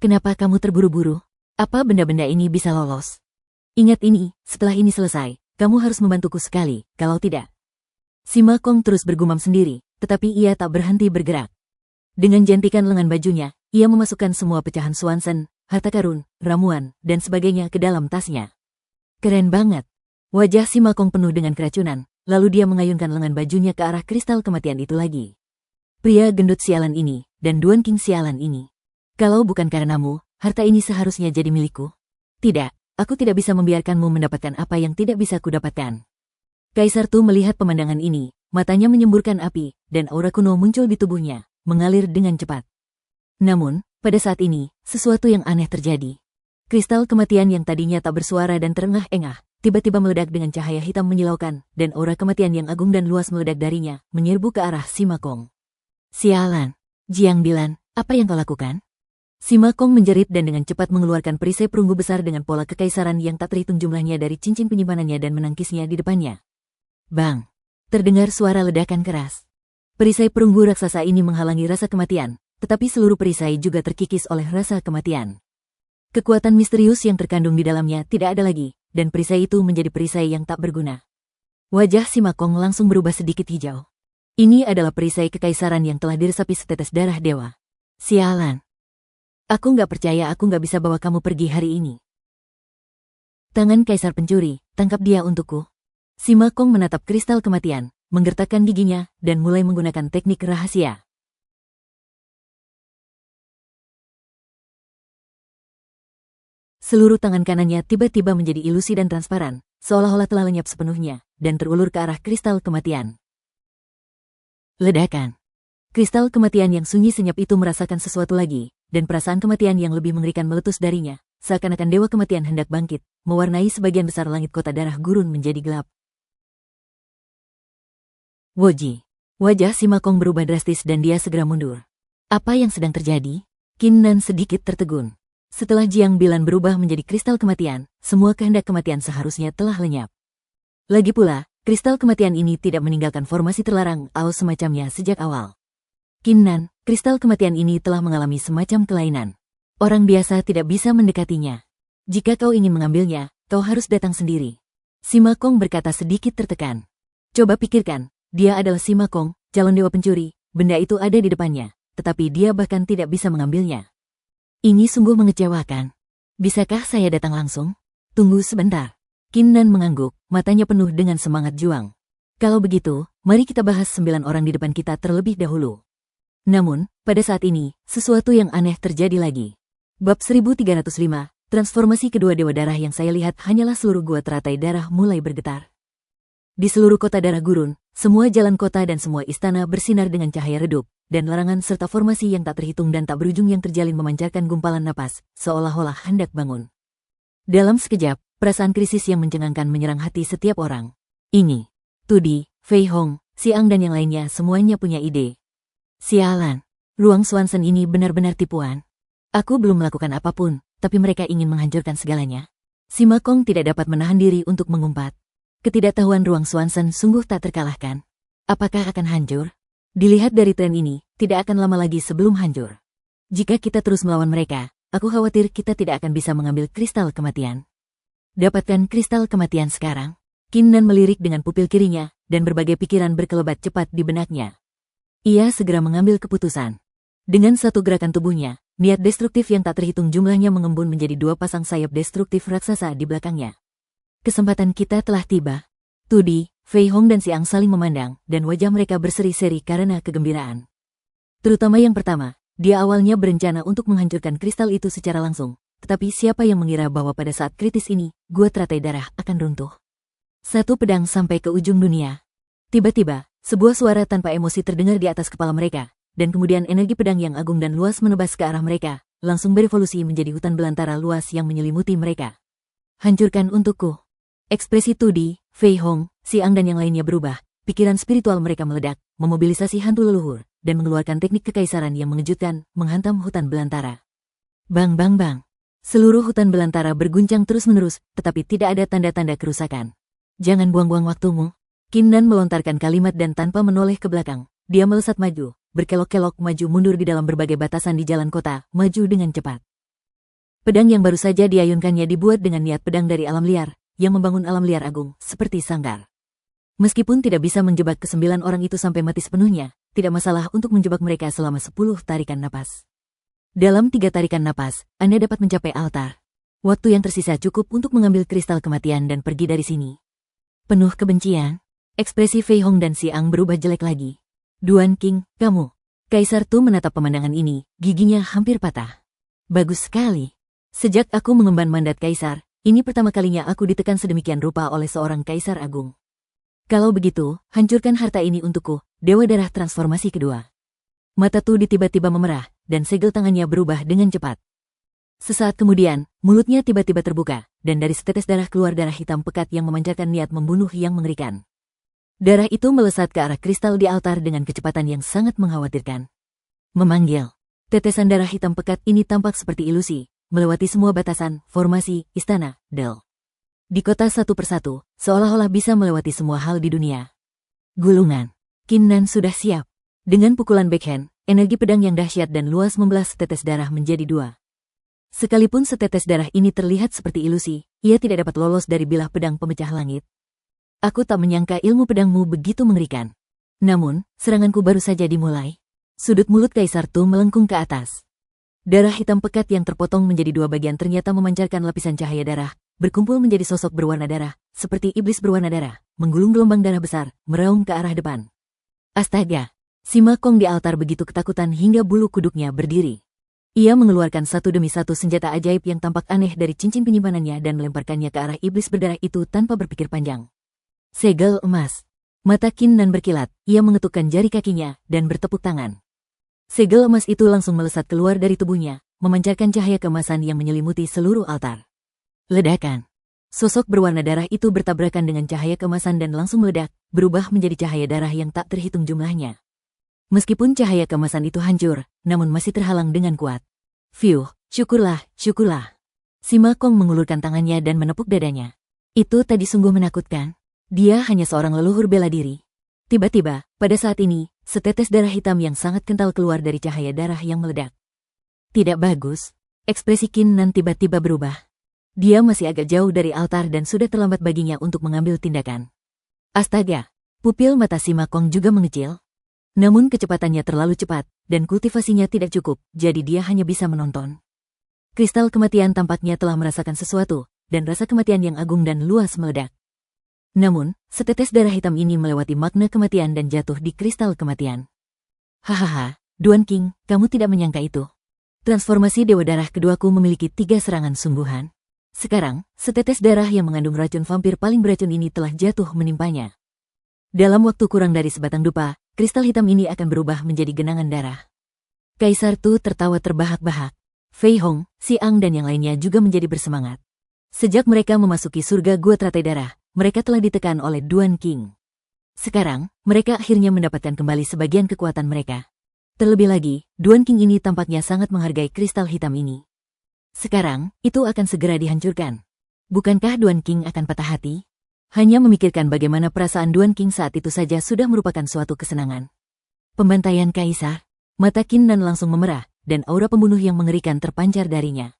Kenapa kamu terburu-buru? Apa benda-benda ini bisa lolos? Ingat ini, setelah ini selesai, kamu harus membantuku sekali, kalau tidak. Sima Kong terus bergumam sendiri, tetapi ia tak berhenti bergerak. Dengan jentikan lengan bajunya, ia memasukkan semua pecahan Swanson, harta karun, ramuan, dan sebagainya ke dalam tasnya. Keren banget. Wajah Sima Kong penuh dengan keracunan, lalu dia mengayunkan lengan bajunya ke arah kristal kematian itu lagi. Pria gendut sialan ini, dan Duan King sialan ini. Kalau bukan karenamu, harta ini seharusnya jadi milikku. Tidak, aku tidak bisa membiarkanmu mendapatkan apa yang tidak bisa kudapatkan. Kaisar Tu melihat pemandangan ini, matanya menyemburkan api, dan aura kuno muncul di tubuhnya, mengalir dengan cepat. Namun, pada saat ini, sesuatu yang aneh terjadi. Kristal kematian yang tadinya tak bersuara dan terengah-engah, tiba-tiba meledak dengan cahaya hitam menyilaukan, dan aura kematian yang agung dan luas meledak darinya, menyerbu ke arah Sima Kong. Sialan, Jiang Bilan, apa yang kau lakukan? Sima Kong menjerit dan dengan cepat mengeluarkan perisai perunggu besar dengan pola kekaisaran yang tak terhitung jumlahnya dari cincin penyimpanannya dan menangkisnya di depannya. Bang! Terdengar suara ledakan keras. Perisai perunggu raksasa ini menghalangi rasa kematian, tetapi seluruh perisai juga terkikis oleh rasa kematian. Kekuatan misterius yang terkandung di dalamnya tidak ada lagi, dan perisai itu menjadi perisai yang tak berguna. Wajah Sima Kong langsung berubah sedikit hijau. Ini adalah perisai kekaisaran yang telah diresapi setetes darah dewa. Sialan! Aku nggak percaya aku nggak bisa bawa kamu pergi hari ini. Tangan kaisar pencuri, tangkap dia untukku. Sima Kong menatap kristal kematian, menggertakkan giginya, dan mulai menggunakan teknik rahasia. Seluruh tangan kanannya tiba-tiba menjadi ilusi dan transparan, seolah-olah telah lenyap sepenuhnya, dan terulur ke arah kristal kematian. Ledakan. Kristal kematian yang sunyi senyap itu merasakan sesuatu lagi, dan perasaan kematian yang lebih mengerikan meletus darinya, seakan-akan dewa kematian hendak bangkit, mewarnai sebagian besar langit kota darah gurun menjadi gelap. Woji. Wajah Sima Kong berubah drastis dan dia segera mundur. Apa yang sedang terjadi? Qin Nan sedikit tertegun. Setelah Jiang Bilan berubah menjadi kristal kematian, semua kehendak kematian seharusnya telah lenyap. Lagi pula, kristal kematian ini tidak meninggalkan formasi terlarang atau semacamnya sejak awal. Qin Nan, kristal kematian ini telah mengalami semacam kelainan. Orang biasa tidak bisa mendekatinya. Jika kau ingin mengambilnya, kau harus datang sendiri. Sima Kong berkata sedikit tertekan. Coba pikirkan, dia adalah Sima Kong, calon dewa pencuri, benda itu ada di depannya, tetapi dia bahkan tidak bisa mengambilnya. Ini sungguh mengecewakan. Bisakah saya datang langsung? Tunggu sebentar. Qin Nan mengangguk, matanya penuh dengan semangat juang. Kalau begitu, mari kita bahas 9 orang di depan kita terlebih dahulu. Namun, pada saat ini, sesuatu yang aneh terjadi lagi. Bab 1305, transformasi kedua dewa darah yang saya lihat hanyalah seluruh gua teratai darah mulai bergetar. Di seluruh kota darah gurun, semua jalan kota dan semua istana bersinar dengan cahaya redup, dan larangan serta formasi yang tak terhitung dan tak berujung yang terjalin memancarkan gumpalan napas, seolah-olah hendak bangun. Dalam sekejap, perasaan krisis yang mencengangkan menyerang hati setiap orang. Ini, Tudi, Fei Hong, Xiang dan yang lainnya semuanya punya ide. Sialan, ruang Swanson ini benar-benar tipuan. Aku belum melakukan apapun, tapi mereka ingin menghancurkan segalanya. Sima Kong tidak dapat menahan diri untuk mengumpat. Ketidaktahuan ruang Swanson sungguh tak terkalahkan. Apakah akan hancur? Dilihat dari tren ini, tidak akan lama lagi sebelum hancur. Jika kita terus melawan mereka, aku khawatir kita tidak akan bisa mengambil kristal kematian. Dapatkan kristal kematian sekarang. Qin Nan melirik dengan pupil kirinya, dan berbagai pikiran berkelebat cepat di benaknya. Ia segera mengambil keputusan. Dengan satu gerakan tubuhnya, niat destruktif yang tak terhitung jumlahnya mengembun menjadi 2 pasang sayap destruktif raksasa di belakangnya. Kesempatan kita telah tiba. Tudi, Fei Hong dan Xiang saling memandang, dan wajah mereka berseri-seri karena kegembiraan. Terutama yang pertama, dia awalnya berencana untuk menghancurkan kristal itu secara langsung, tetapi siapa yang mengira bahwa pada saat kritis ini, gua teratai darah akan runtuh. Satu pedang sampai ke ujung dunia. Tiba-tiba, sebuah suara tanpa emosi terdengar di atas kepala mereka, dan kemudian energi pedang yang agung dan luas menebas ke arah mereka, langsung berevolusi menjadi hutan belantara luas yang menyelimuti mereka. Hancurkan untukku. Ekspresi Tudi, Fei Hong, Xiang dan yang lainnya berubah, pikiran spiritual mereka meledak, memobilisasi hantu leluhur, dan mengeluarkan teknik kekaisaran yang mengejutkan, menghantam hutan belantara. Bang bang bang. Seluruh hutan belantara berguncang terus-menerus, tetapi tidak ada tanda-tanda kerusakan. Jangan buang-buang waktumu. Qin Nan melontarkan kalimat dan tanpa menoleh ke belakang, dia melesat maju, berkelok-kelok maju mundur di dalam berbagai batasan di jalan kota, maju dengan cepat. Pedang yang baru saja diayunkannya dibuat dengan niat pedang dari alam liar, yang membangun alam liar agung, seperti sangkar. Meskipun tidak bisa menjebak ke-9 orang itu sampai mati sepenuhnya, tidak masalah untuk menjebak mereka selama 10 tarikan napas. Dalam 3 tarikan napas, Anda dapat mencapai altar. Waktu yang tersisa cukup untuk mengambil kristal kematian dan pergi dari sini. Penuh kebencian, ekspresi Fei Hong dan Xiang berubah jelek lagi. Duan King, kamu. Kaisar Tu menatap pemandangan ini, giginya hampir patah. Bagus sekali. Sejak aku mengemban mandat kaisar, ini pertama kalinya aku ditekan sedemikian rupa oleh seorang kaisar agung. Kalau begitu, hancurkan harta ini untukku, dewa darah transformasi kedua. Mata Tu tiba-tiba memerah, dan segel tangannya berubah dengan cepat. Sesaat kemudian, mulutnya tiba-tiba terbuka, dan dari setetes darah keluar darah hitam pekat yang memancarkan niat membunuh yang mengerikan. Darah itu melesat ke arah kristal di altar dengan kecepatan yang sangat mengkhawatirkan. Memanggil. Tetesan darah hitam pekat ini tampak seperti ilusi, melewati semua batasan, formasi, istana, del. Di kota satu persatu, seolah-olah bisa melewati semua hal di dunia. Gulungan. Qin Nan sudah siap. Dengan pukulan backhand, energi pedang yang dahsyat dan luas membelah setetes darah menjadi dua. Sekalipun setetes darah ini terlihat seperti ilusi, ia tidak dapat lolos dari bilah pedang pemecah langit. Aku tak menyangka ilmu pedangmu begitu mengerikan. Namun, seranganku baru saja dimulai. Sudut mulut Kaisar Tu melengkung ke atas. Darah hitam pekat yang terpotong menjadi dua bagian ternyata memancarkan lapisan cahaya darah, berkumpul menjadi sosok berwarna darah, seperti iblis berwarna darah, menggulung gelombang darah besar, meraung ke arah depan. Astaga! Sima Kong di altar begitu ketakutan hingga bulu kuduknya berdiri. Ia mengeluarkan satu demi satu senjata ajaib yang tampak aneh dari cincin penyimpanannya dan melemparkannya ke arah iblis berdarah itu tanpa berpikir panjang. Segel emas. Mata Qin Nan berkilat, ia mengetukkan jari kakinya dan bertepuk tangan. Segel emas itu langsung melesat keluar dari tubuhnya, memancarkan cahaya keemasan yang menyelimuti seluruh altar. Ledakan. Sosok berwarna darah itu bertabrakan dengan cahaya keemasan dan langsung meledak, berubah menjadi cahaya darah yang tak terhitung jumlahnya. Meskipun cahaya keemasan itu hancur, namun masih terhalang dengan kuat. Fiuh, syukurlah, syukurlah. Sima Kong mengulurkan tangannya dan menepuk dadanya. Itu tadi sungguh menakutkan. Dia hanya seorang leluhur bela diri. Tiba-tiba, pada saat ini, setetes darah hitam yang sangat kental keluar dari cahaya darah yang meledak. Tidak bagus. Ekspresi Qin Nan tiba-tiba berubah. Dia masih agak jauh dari altar dan sudah terlambat baginya untuk mengambil tindakan. Astaga! Pupil mata Sima Kong juga mengecil. Namun kecepatannya terlalu cepat, dan kultivasinya tidak cukup, jadi dia hanya bisa menonton. Kristal kematian tampaknya telah merasakan sesuatu, dan rasa kematian yang agung dan luas meledak. Namun, setetes darah hitam ini melewati makna kematian dan jatuh di kristal kematian. Hahaha, Duan Qing, kamu tidak menyangka itu. Transformasi Dewa Darah keduaku memiliki 3 serangan sungguhan. Sekarang, setetes darah yang mengandung racun vampir paling beracun ini telah jatuh menimpanya. Dalam waktu kurang dari sebatang dupa, kristal hitam ini akan berubah menjadi genangan darah. Kaisar Tu tertawa terbahak-bahak. Fei Hong, Xiang dan yang lainnya juga menjadi bersemangat. Sejak mereka memasuki surga Gua Teratai Darah, mereka telah ditekan oleh Duan Qing. Sekarang, mereka akhirnya mendapatkan kembali sebagian kekuatan mereka. Terlebih lagi, Duan Qing ini tampaknya sangat menghargai kristal hitam ini. Sekarang, itu akan segera dihancurkan. Bukankah Duan Qing akan patah hati? Hanya memikirkan bagaimana perasaan Duan Qing saat itu saja sudah merupakan suatu kesenangan. Pembantaian Kaisar. Mata Qin Nan langsung memerah, dan aura pembunuh yang mengerikan terpancar darinya.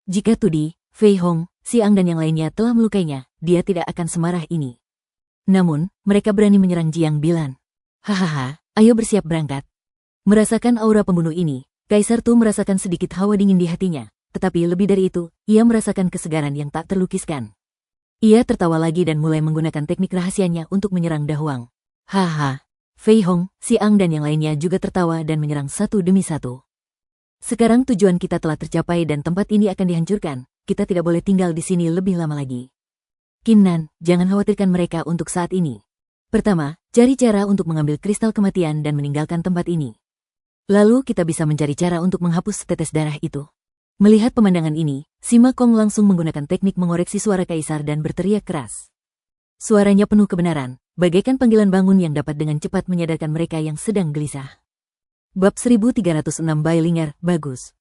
Jika Tudi, Fei Hong, Xiang dan yang lainnya telah melukainya, dia tidak akan semarah ini. Namun, mereka berani menyerang Jiang Bilan. Hahaha, ayo bersiap berangkat. Merasakan aura pembunuh ini, Kaisar Tu merasakan sedikit hawa dingin di hatinya, tetapi lebih dari itu, ia merasakan kesegaran yang tak terlukiskan. Ia tertawa lagi dan mulai menggunakan teknik rahasianya untuk menyerang Da Huang. Haha, Fei Hong, Xiang dan yang lainnya juga tertawa dan menyerang satu demi satu. Sekarang tujuan kita telah tercapai dan tempat ini akan dihancurkan. Kita tidak boleh tinggal di sini lebih lama lagi. Qin Nan, jangan khawatirkan mereka untuk saat ini. Pertama, cari cara untuk mengambil kristal kematian dan meninggalkan tempat ini. Lalu kita bisa mencari cara untuk menghapus setetes darah itu. Melihat pemandangan ini, Sima Kong langsung menggunakan teknik mengoreksi suara Kaisar dan berteriak keras. Suaranya penuh kebenaran, bagaikan panggilan bangun yang dapat dengan cepat menyadarkan mereka yang sedang gelisah. Bab 1306 Bailinger, bagus.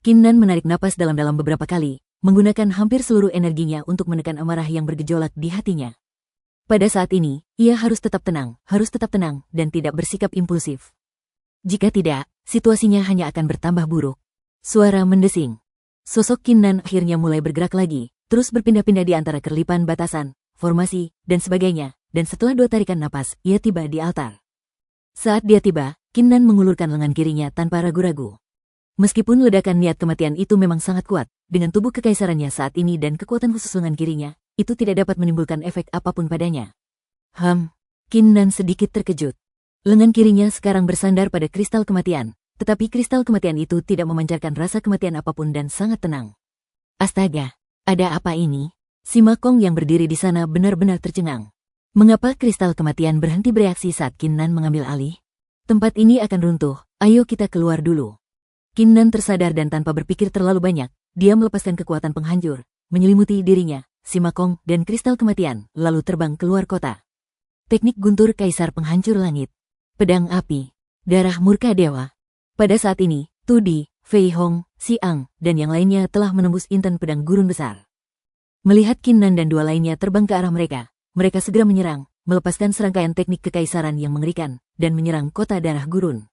Qin Nan menarik napas dalam-dalam beberapa kali, menggunakan hampir seluruh energinya untuk menekan amarah yang bergejolak di hatinya. Pada saat ini, ia harus tetap tenang, dan tidak bersikap impulsif. Jika tidak, situasinya hanya akan bertambah buruk. Suara mendesing. Sosok Qin Nan akhirnya mulai bergerak lagi, terus berpindah-pindah di antara kerlipan batasan, formasi, dan sebagainya, dan setelah 2 tarikan napas, ia tiba di altar. Saat dia tiba, Qin Nan mengulurkan lengan kirinya tanpa ragu-ragu. Meskipun ledakan niat kematian itu memang sangat kuat, dengan tubuh kekaisarannya saat ini dan kekuatan khusus lengan kirinya, itu tidak dapat menimbulkan efek apapun padanya. Qin Nan sedikit terkejut. Lengan kirinya sekarang bersandar pada kristal kematian, tetapi kristal kematian itu tidak memancarkan rasa kematian apapun dan sangat tenang. Astaga, ada apa ini? Sima Kong yang berdiri di sana benar-benar tercengang. Mengapa kristal kematian berhenti bereaksi saat Qin Nan mengambil alih? Tempat ini akan runtuh, ayo kita keluar dulu. Qin Nan tersadar dan tanpa berpikir terlalu banyak, dia melepaskan kekuatan penghancur, menyelimuti dirinya, Sima Kong, dan kristal kematian, lalu terbang keluar kota. Teknik guntur Kaisar Penghancur Langit. Pedang api. Darah murka dewa. Pada saat ini, Tudi, Fei Hong, Xiang, dan yang lainnya telah menembus intan pedang gurun besar. Melihat Qin Nan dan dua lainnya terbang ke arah mereka, mereka segera menyerang, melepaskan serangkaian teknik kekaisaran yang mengerikan, dan menyerang kota darah gurun.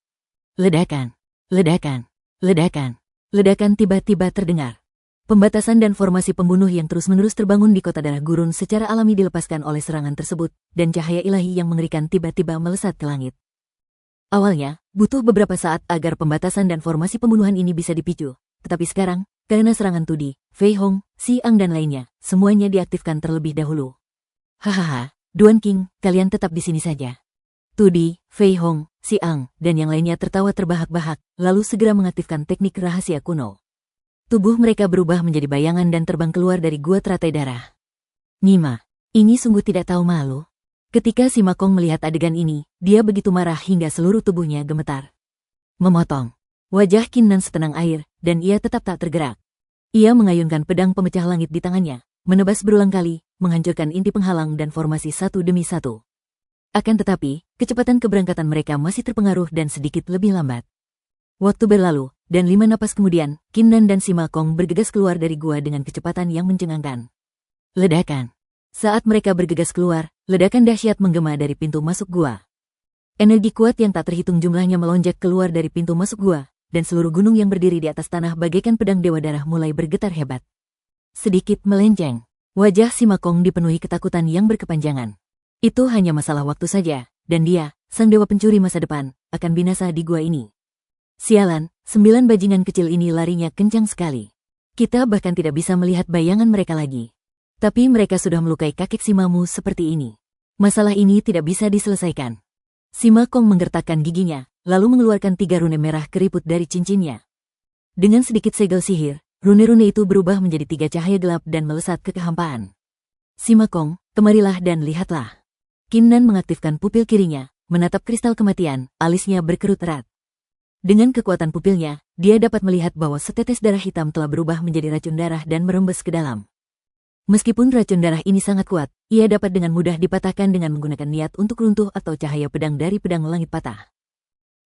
Ledakan, ledakan, ledakan, ledakan tiba-tiba terdengar. Pembatasan dan formasi pembunuh yang terus-menerus terbangun di kota darah gurun secara alami dilepaskan oleh serangan tersebut, dan cahaya ilahi yang mengerikan tiba-tiba melesat ke langit. Awalnya, butuh beberapa saat agar pembatasan dan formasi pembunuhan ini bisa dipicu, tetapi sekarang, karena serangan Tudi, Fei Hong, Xiang dan lainnya, semuanya diaktifkan terlebih dahulu. Hahaha, Duan King, kalian tetap di sini saja. Tudi, Fei Hong, Xiang, dan yang lainnya tertawa terbahak-bahak, lalu segera mengaktifkan teknik rahasia kuno. Tubuh mereka berubah menjadi bayangan dan terbang keluar dari gua teratai darah. Nima, ini sungguh tidak tahu malu. Ketika si Makong melihat adegan ini, dia begitu marah hingga seluruh tubuhnya gemetar. Memotong. Wajah Qin Nan setenang air, dan ia tetap tak tergerak. Ia mengayunkan pedang pemecah langit di tangannya, menebas berulang kali, menghancurkan inti penghalang dan formasi satu demi satu. Akan tetapi, kecepatan keberangkatan mereka masih terpengaruh dan sedikit lebih lambat. Waktu berlalu, dan 5 napas kemudian, Qin Nan dan si Makong bergegas keluar dari gua dengan kecepatan yang mencengangkan. Ledakan. Saat mereka bergegas keluar, ledakan dahsyat menggema dari pintu masuk gua. Energi kuat yang tak terhitung jumlahnya melonjak keluar dari pintu masuk gua, dan seluruh gunung yang berdiri di atas tanah bagaikan pedang dewa darah mulai bergetar hebat. Sedikit melenceng, wajah si Makong dipenuhi ketakutan yang berkepanjangan. Itu hanya masalah waktu saja, dan dia, sang dewa pencuri masa depan, akan binasa di gua ini. Sialan, 9 bajingan kecil ini larinya kencang sekali. Kita bahkan tidak bisa melihat bayangan mereka lagi. Tapi mereka sudah melukai kakek Simamu seperti ini. Masalah ini tidak bisa diselesaikan. Si Makong menggertakkan giginya, lalu mengeluarkan 3 rune merah keriput dari cincinnya. Dengan sedikit segel sihir, rune-rune itu berubah menjadi 3 cahaya gelap dan melesat ke kehampaan. Si Makong, kemarilah dan lihatlah. Qin Nan mengaktifkan pupil kirinya, menatap kristal kematian, alisnya berkerut erat. Dengan kekuatan pupilnya, dia dapat melihat bahwa setetes darah hitam telah berubah menjadi racun darah dan merembes ke dalam. Meskipun racun darah ini sangat kuat, ia dapat dengan mudah dipatahkan dengan menggunakan niat untuk runtuh atau cahaya pedang dari pedang langit patah.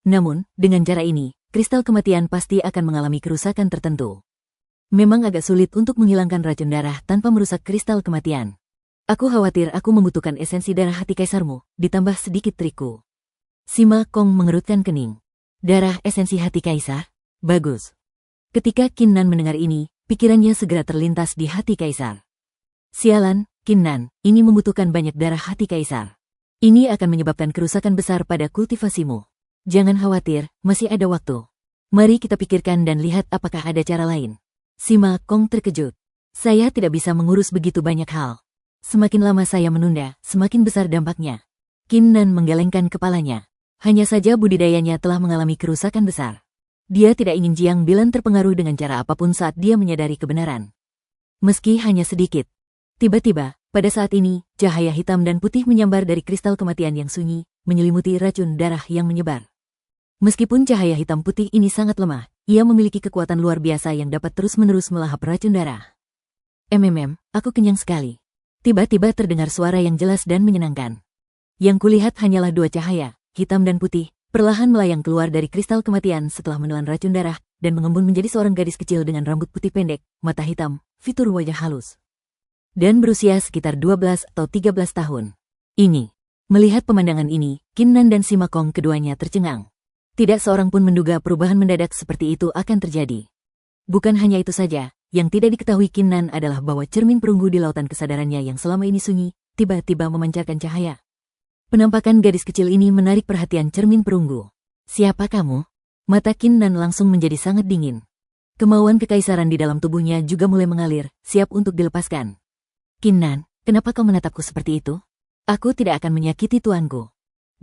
Namun, dengan cara ini, kristal kematian pasti akan mengalami kerusakan tertentu. Memang agak sulit untuk menghilangkan racun darah tanpa merusak kristal kematian. Aku khawatir aku membutuhkan esensi darah hati kaisarmu, ditambah sedikit trikku. Si Makong mengerutkan kening. Darah esensi hati kaisar? Bagus. Ketika Qin Nan mendengar ini, pikirannya segera terlintas di hati kaisar. Sialan, Qin Nan, ini membutuhkan banyak darah hati kaisar. Ini akan menyebabkan kerusakan besar pada kultivasimu. Jangan khawatir, masih ada waktu. Mari kita pikirkan dan lihat apakah ada cara lain. Si Makong terkejut. Saya tidak bisa mengurus begitu banyak hal. Semakin lama saya menunda, semakin besar dampaknya. Qin Nan menggelengkan kepalanya. Hanya saja budidayanya telah mengalami kerusakan besar. Dia tidak ingin Jiang Bilan terpengaruh dengan cara apapun saat dia menyadari kebenaran. Meski hanya sedikit. Tiba-tiba, pada saat ini, cahaya hitam dan putih menyambar dari kristal kematian yang sunyi, menyelimuti racun darah yang menyebar. Meskipun cahaya hitam putih ini sangat lemah, ia memiliki kekuatan luar biasa yang dapat terus-menerus melahap racun darah. Aku kenyang sekali. Tiba-tiba terdengar suara yang jelas dan menyenangkan. Yang kulihat hanyalah 2 cahaya, hitam dan putih, perlahan melayang keluar dari kristal kematian setelah menelan racun darah, dan mengembun menjadi seorang gadis kecil dengan rambut putih pendek, mata hitam, fitur wajah halus. Dan berusia sekitar 12 atau 13 tahun. Melihat pemandangan ini, Qin Nan dan si Makong keduanya tercengang. Tidak seorang pun menduga perubahan mendadak seperti itu akan terjadi. Bukan hanya itu saja, yang tidak diketahui Qin Nan adalah bahwa cermin perunggu di lautan kesadarannya yang selama ini sunyi, tiba-tiba memancarkan cahaya. Penampakan gadis kecil ini menarik perhatian cermin perunggu. Siapa kamu? Mata Qin Nan langsung menjadi sangat dingin. Kemauan kekaisaran di dalam tubuhnya juga mulai mengalir, siap untuk dilepaskan. Qin Nan, kenapa kau menatapku seperti itu? Aku tidak akan menyakiti tuanku.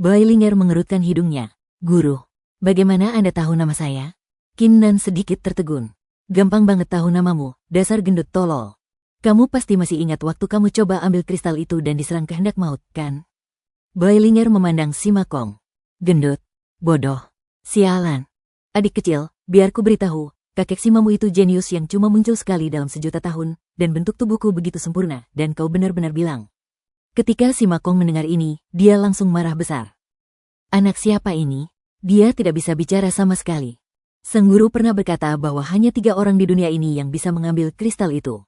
Bailinger mengerutkan hidungnya. Guru, bagaimana Anda tahu nama saya? Qin Nan sedikit tertegun. Gampang banget tahu namamu, dasar gendut tolol. Kamu pasti masih ingat waktu kamu coba ambil kristal itu dan diserang kehendak maut, kan? Bailinger memandang si Makong. Gendut, bodoh, sialan. Adik kecil, biar ku beritahu, kakek Simamu itu jenius yang cuma muncul sekali dalam sejuta tahun, dan bentuk tubuhku begitu sempurna, dan kau benar-benar bilang. Ketika si Makong mendengar ini, dia langsung marah besar. Anak siapa ini? Dia tidak bisa bicara sama sekali. Sang guru pernah berkata bahwa hanya 3 orang di dunia ini yang bisa mengambil kristal itu.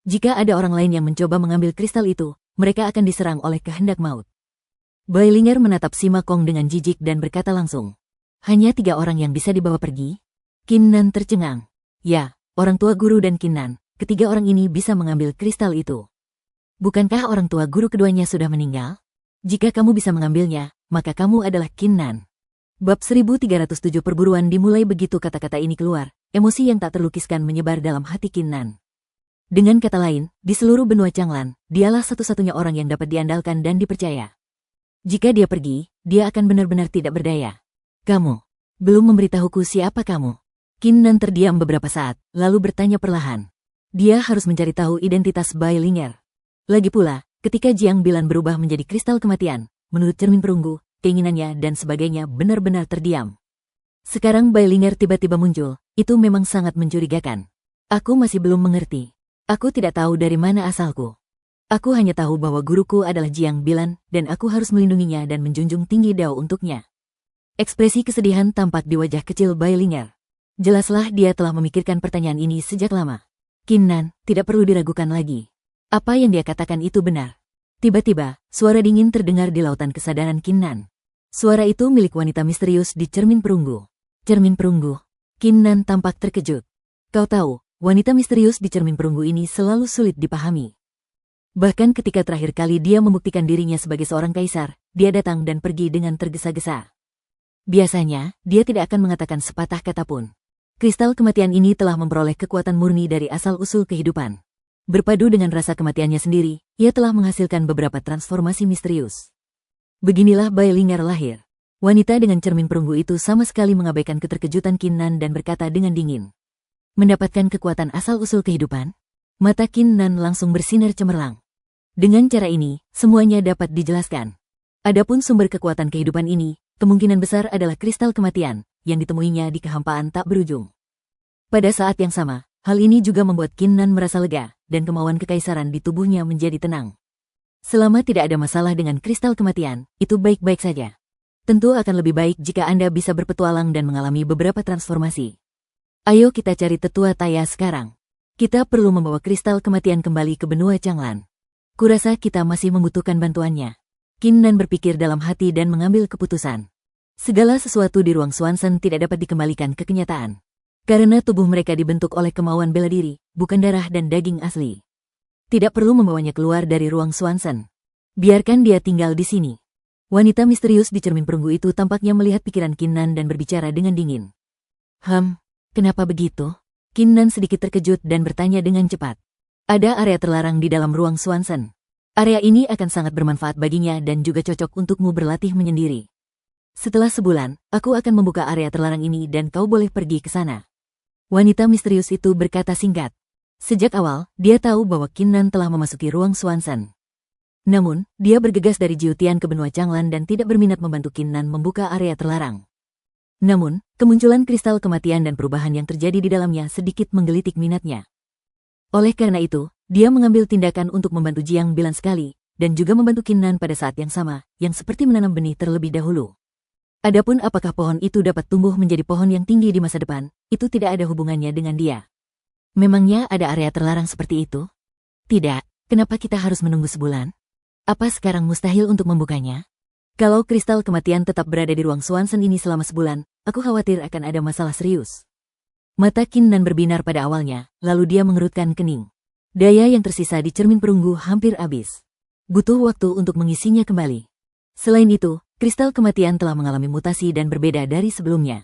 Jika ada orang lain yang mencoba mengambil kristal itu, mereka akan diserang oleh kehendak maut. Bailinger menatap Sima Kong dengan jijik dan berkata langsung, hanya 3 orang yang bisa dibawa pergi? Qin Nan tercengang. Ya, orang tua guru dan Qin Nan, ketiga orang ini bisa mengambil kristal itu. Bukankah orang tua guru keduanya sudah meninggal? Jika kamu bisa mengambilnya, maka kamu adalah Qin Nan. Bab 1307 perburuan dimulai begitu kata-kata ini keluar, emosi yang tak terlukiskan menyebar dalam hati Qin Nan. Dengan kata lain, di seluruh benua Changlan, dialah satu-satunya orang yang dapat diandalkan dan dipercaya. Jika dia pergi, dia akan benar-benar tidak berdaya. Kamu belum memberitahuku siapa kamu. Qin Nan terdiam beberapa saat, lalu bertanya perlahan. Dia harus mencari tahu identitas Bailinger. Lagi pula, ketika Jiang Bilan berubah menjadi kristal kematian, menurut cermin perunggu, keinginannya dan sebagainya benar-benar terdiam. Sekarang Bailinger tiba-tiba muncul, itu memang sangat mencurigakan. Aku masih belum mengerti. Aku tidak tahu dari mana asalku. Aku hanya tahu bahwa guruku adalah Jiang Bilan, dan aku harus melindunginya dan menjunjung tinggi dao untuknya. Ekspresi kesedihan tampak di wajah kecil Bailinger. Jelaslah dia telah memikirkan pertanyaan ini sejak lama. Qin Nan, tidak perlu diragukan lagi. Apa yang dia katakan itu benar. Tiba-tiba, suara dingin terdengar di lautan kesadaran Qin Nan. Suara itu milik wanita misterius di cermin perunggu. Cermin perunggu. Qin Nan tampak terkejut. Kau tahu, wanita misterius di cermin perunggu ini selalu sulit dipahami. Bahkan ketika terakhir kali dia membuktikan dirinya sebagai seorang kaisar, dia datang dan pergi dengan tergesa-gesa. Biasanya, dia tidak akan mengatakan sepatah kata pun. Kristal kematian ini telah memperoleh kekuatan murni dari asal-usul kehidupan. Berpadu dengan rasa kematiannya sendiri, ia telah menghasilkan beberapa transformasi misterius. Beginilah Bailinger lahir. Wanita dengan cermin perunggu itu sama sekali mengabaikan keterkejutan Qin Nan dan berkata dengan dingin. Mendapatkan kekuatan asal-usul kehidupan? Mata Qin Nan langsung bersinar cemerlang. Dengan cara ini, semuanya dapat dijelaskan. Adapun sumber kekuatan kehidupan ini, kemungkinan besar adalah kristal kematian, yang ditemuinya di kehampaan tak berujung. Pada saat yang sama, hal ini juga membuat Qin Nan merasa lega, dan kemauan kekaisaran di tubuhnya menjadi tenang. Selama tidak ada masalah dengan kristal kematian, itu baik-baik saja. Tentu akan lebih baik jika Anda bisa berpetualang dan mengalami beberapa transformasi. Ayo kita cari tetua Taya sekarang. Kita perlu membawa kristal kematian kembali ke benua Changlan. Kurasa kita masih membutuhkan bantuannya. Qin Nan berpikir dalam hati dan mengambil keputusan. Segala sesuatu di ruang Swanson tidak dapat dikembalikan ke kenyataan. Karena tubuh mereka dibentuk oleh kemauan bela diri, bukan darah dan daging asli. Tidak perlu membawanya keluar dari ruang Swanson. Biarkan dia tinggal di sini. Wanita misterius di cermin perunggu itu tampaknya melihat pikiran Qin Nan dan berbicara dengan dingin. Kenapa begitu? Qin Nan sedikit terkejut dan bertanya dengan cepat. Ada area terlarang di dalam ruang Swanson. Area ini akan sangat bermanfaat baginya dan juga cocok untukmu berlatih menyendiri. Setelah sebulan, aku akan membuka area terlarang ini dan kau boleh pergi ke sana. Wanita misterius itu berkata singkat. Sejak awal, dia tahu bahwa Qin Nan telah memasuki ruang Swanson. Namun, dia bergegas dari Jiutian ke benua Changlan dan tidak berminat membantu Qin Nan membuka area terlarang. Namun, kemunculan kristal kematian dan perubahan yang terjadi di dalamnya sedikit menggelitik minatnya. Oleh karena itu, dia mengambil tindakan untuk membantu Jiang Bilan sekali, dan juga membantu Qin Nan pada saat yang sama, yang seperti menanam benih terlebih dahulu. Adapun apakah pohon itu dapat tumbuh menjadi pohon yang tinggi di masa depan, itu tidak ada hubungannya dengan dia. Memangnya ada area terlarang seperti itu? Tidak, kenapa kita harus menunggu sebulan? Apa sekarang mustahil untuk membukanya? Kalau kristal kematian tetap berada di ruang Swanson ini selama sebulan, aku khawatir akan ada masalah serius. Mata Qin Nan berbinar pada awalnya, lalu dia mengerutkan kening. Daya yang tersisa di cermin perunggu hampir habis. Butuh waktu untuk mengisinya kembali. Selain itu, kristal kematian telah mengalami mutasi dan berbeda dari sebelumnya.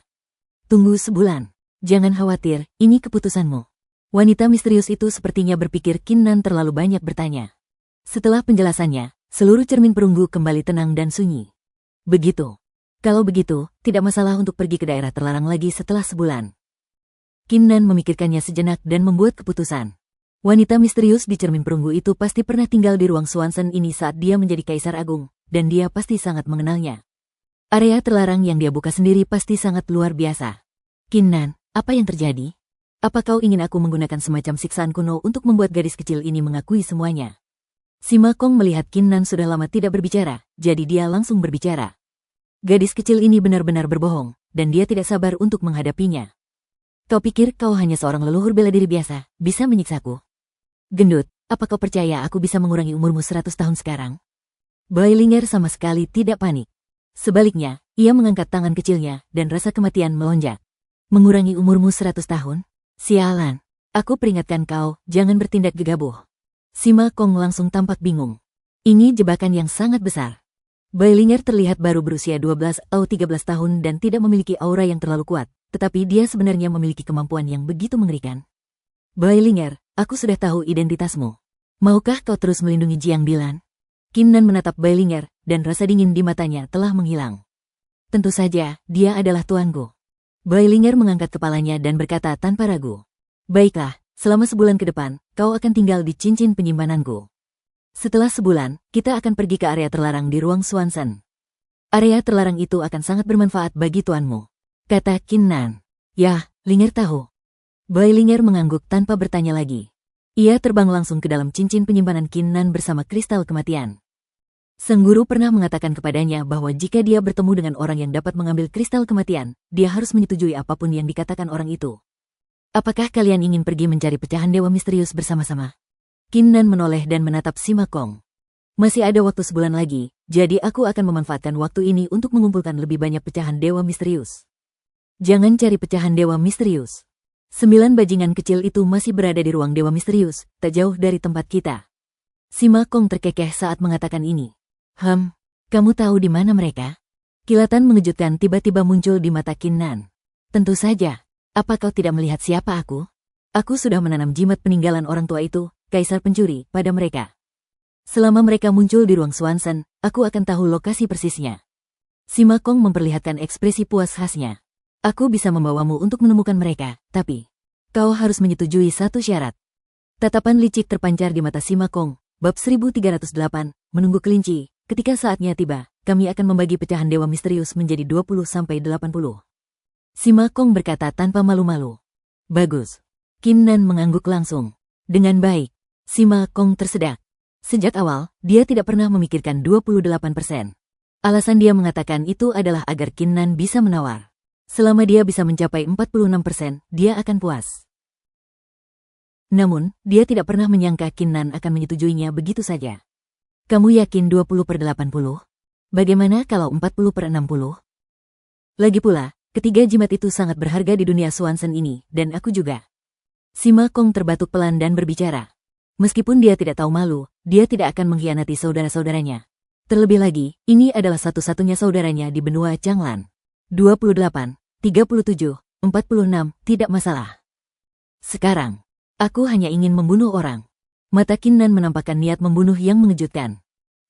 Tunggu sebulan. Jangan khawatir, ini keputusanmu. Wanita misterius itu sepertinya berpikir Qin Nan terlalu banyak bertanya. Setelah penjelasannya, seluruh cermin perunggu kembali tenang dan sunyi. Begitu. Kalau begitu, tidak masalah untuk pergi ke daerah terlarang lagi setelah sebulan. Qin Nan memikirkannya sejenak dan membuat keputusan. Wanita misterius di cermin perunggu itu pasti pernah tinggal di ruang Swanson ini saat dia menjadi Kaisar Agung, dan dia pasti sangat mengenalnya. Area terlarang yang dia buka sendiri pasti sangat luar biasa. Qin Nan, apa yang terjadi? Apa kau ingin aku menggunakan semacam siksaan kuno untuk membuat gadis kecil ini mengakui semuanya? Sima Kong melihat Qin Nan sudah lama tidak berbicara, jadi dia langsung berbicara. Gadis kecil ini benar-benar berbohong, dan dia tidak sabar untuk menghadapinya. Kau pikir kau hanya seorang leluhur bela diri biasa, bisa menyiksaku? Gendut, apa kau percaya aku bisa mengurangi umurmu 100 tahun sekarang? Bailinger sama sekali tidak panik. Sebaliknya, ia mengangkat tangan kecilnya dan rasa kematian melonjak. Mengurangi umurmu 100 tahun? Sialan. Aku peringatkan kau, jangan bertindak gegabah. Sima Kong langsung tampak bingung. Ini jebakan yang sangat besar. Bailinger terlihat baru berusia 12 atau 13 tahun dan tidak memiliki aura yang terlalu kuat, tetapi dia sebenarnya memiliki kemampuan yang begitu mengerikan. Bailinger, aku sudah tahu identitasmu. Maukah kau terus melindungi Jiang Bilan? Qin Nan menatap Bailinger, dan rasa dingin di matanya telah menghilang. Tentu saja, dia adalah tuanku. Bailinger mengangkat kepalanya dan berkata tanpa ragu. Baiklah, selama sebulan ke depan, kau akan tinggal di cincin penyimpananku. Setelah sebulan, kita akan pergi ke area terlarang di ruang Swanson. Area terlarang itu akan sangat bermanfaat bagi tuanmu, kata Qin Nan. Yah, Linger tahu. Bailinger mengangguk tanpa bertanya lagi. Ia terbang langsung ke dalam cincin penyimpanan Qin Nan bersama kristal kematian. Sang guru pernah mengatakan kepadanya bahwa jika dia bertemu dengan orang yang dapat mengambil kristal kematian, dia harus menyetujui apapun yang dikatakan orang itu. Apakah kalian ingin pergi mencari pecahan dewa misterius bersama-sama? Qin Nan menoleh dan menatap Sima Kong. Masih ada waktu sebulan lagi, jadi aku akan memanfaatkan waktu ini untuk mengumpulkan lebih banyak pecahan dewa misterius. Jangan cari pecahan dewa misterius. 9 bajingan kecil itu masih berada di ruang dewa misterius, tak jauh dari tempat kita. Sima Kong terkekeh saat mengatakan ini. Kamu tahu di mana mereka? Kilatan mengejutkan tiba-tiba muncul di mata Qin Nan. Tentu saja. Apa kau tidak melihat siapa aku? Aku sudah menanam jimat peninggalan orang tua itu, kaisar pencuri, pada mereka. Selama mereka muncul di ruang Swanson, aku akan tahu lokasi persisnya. Sima Kong memperlihatkan ekspresi puas khasnya. Aku bisa membawamu untuk menemukan mereka, tapi kau harus menyetujui satu syarat. Tatapan licik terpancar di mata Sima Kong. Bab 1308, menunggu kelinci. Ketika saatnya tiba, kami akan membagi pecahan dewa misterius menjadi 20-80. Sima Kong berkata tanpa malu-malu. Bagus. Qin Nan mengangguk langsung. Dengan baik. Sima Kong tersedak. Sejak awal, dia tidak pernah memikirkan 28%. Alasan dia mengatakan itu adalah agar Qin Nan bisa menawar. Selama dia bisa mencapai 46%, dia akan puas. Namun, dia tidak pernah menyangka Qin Nan akan menyetujuinya begitu saja. Kamu yakin 20/80? Bagaimana kalau 40/60? Lagi pula, ketiga jimat itu sangat berharga di dunia Swanson ini, dan aku juga. Sima Kong terbatuk pelan dan berbicara. Meskipun dia tidak tahu malu, dia tidak akan mengkhianati saudara-saudaranya. Terlebih lagi, ini adalah satu-satunya saudaranya di benua Changlan. 28, 37, 46, tidak masalah. Sekarang, aku hanya ingin membunuh orang. Mata Qin Nan menampakkan niat membunuh yang mengejutkan.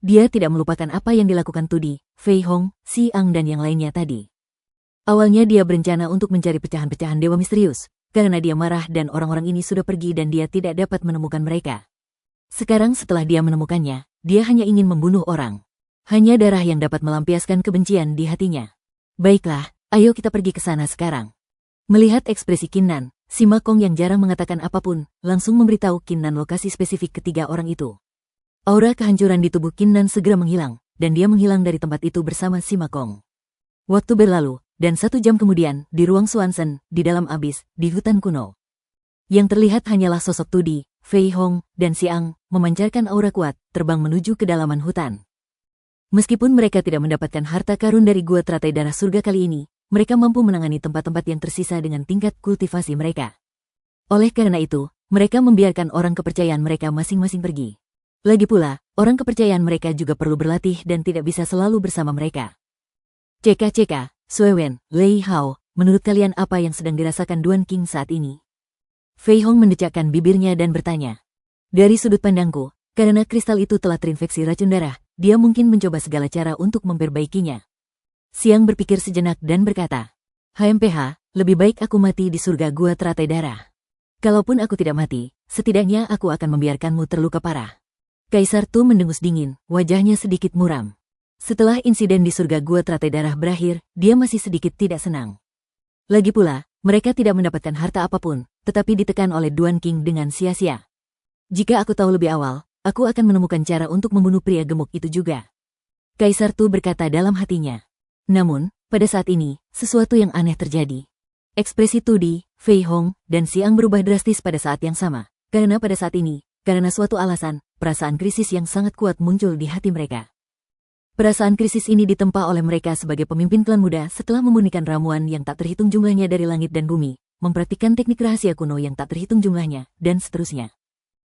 Dia tidak melupakan apa yang dilakukan Tudi, Fei Hong, Si Ang dan yang lainnya tadi. Awalnya dia berencana untuk mencari pecahan-pecahan dewa misterius, karena dia marah dan orang-orang ini sudah pergi dan dia tidak dapat menemukan mereka. Sekarang setelah dia menemukannya, dia hanya ingin membunuh orang. Hanya darah yang dapat melampiaskan kebencian di hatinya. Baiklah, ayo kita pergi ke sana sekarang. Melihat ekspresi Qin Nan, Sima Kong yang jarang mengatakan apapun, langsung memberitahu Qin Nan lokasi spesifik ketiga orang itu. Aura kehancuran di tubuh Qin Nan segera menghilang, dan dia menghilang dari tempat itu bersama Sima Kong. Waktu berlalu, dan 1 jam kemudian, di ruang Swanson, di dalam abis, di hutan kuno. Yang terlihat hanyalah sosok Tudi, Fei Hong, dan Si Ang, memancarkan aura kuat, terbang menuju kedalaman hutan. Meskipun mereka tidak mendapatkan harta karun dari gua teratai darah surga kali ini, mereka mampu menangani tempat-tempat yang tersisa dengan tingkat kultivasi mereka. Oleh karena itu, mereka membiarkan orang kepercayaan mereka masing-masing pergi. Lagi pula, orang kepercayaan mereka juga perlu berlatih dan tidak bisa selalu bersama mereka. CK, Sui Wen, Lei Hao, menurut kalian apa yang sedang dirasakan Duan Qing saat ini? Fei Hong mendecakkan bibirnya dan bertanya. Dari sudut pandangku, karena kristal itu telah terinfeksi racun darah, dia mungkin mencoba segala cara untuk memperbaikinya. Siang berpikir sejenak dan berkata, HMPH, lebih baik aku mati di surga gua teratai darah. Kalaupun aku tidak mati, setidaknya aku akan membiarkanmu terluka parah. Kaisar Tu mendengus dingin, wajahnya sedikit muram. Setelah insiden di surga gua teratai darah berakhir, dia masih sedikit tidak senang. Lagi pula, mereka tidak mendapatkan harta apapun, tetapi ditekan oleh Duan Qing dengan sia-sia. Jika aku tahu lebih awal, aku akan menemukan cara untuk membunuh pria gemuk itu juga. Kaisar Tu berkata dalam hatinya. Namun, pada saat ini, sesuatu yang aneh terjadi. Ekspresi Tudi, Fei Hong, dan Xiang berubah drastis pada saat yang sama. Karena pada saat ini, karena suatu alasan, perasaan krisis yang sangat kuat muncul di hati mereka. Perasaan krisis ini ditempa oleh mereka sebagai pemimpin klan muda setelah memurnikan ramuan yang tak terhitung jumlahnya dari langit dan bumi, mempraktikkan teknik rahasia kuno yang tak terhitung jumlahnya, dan seterusnya.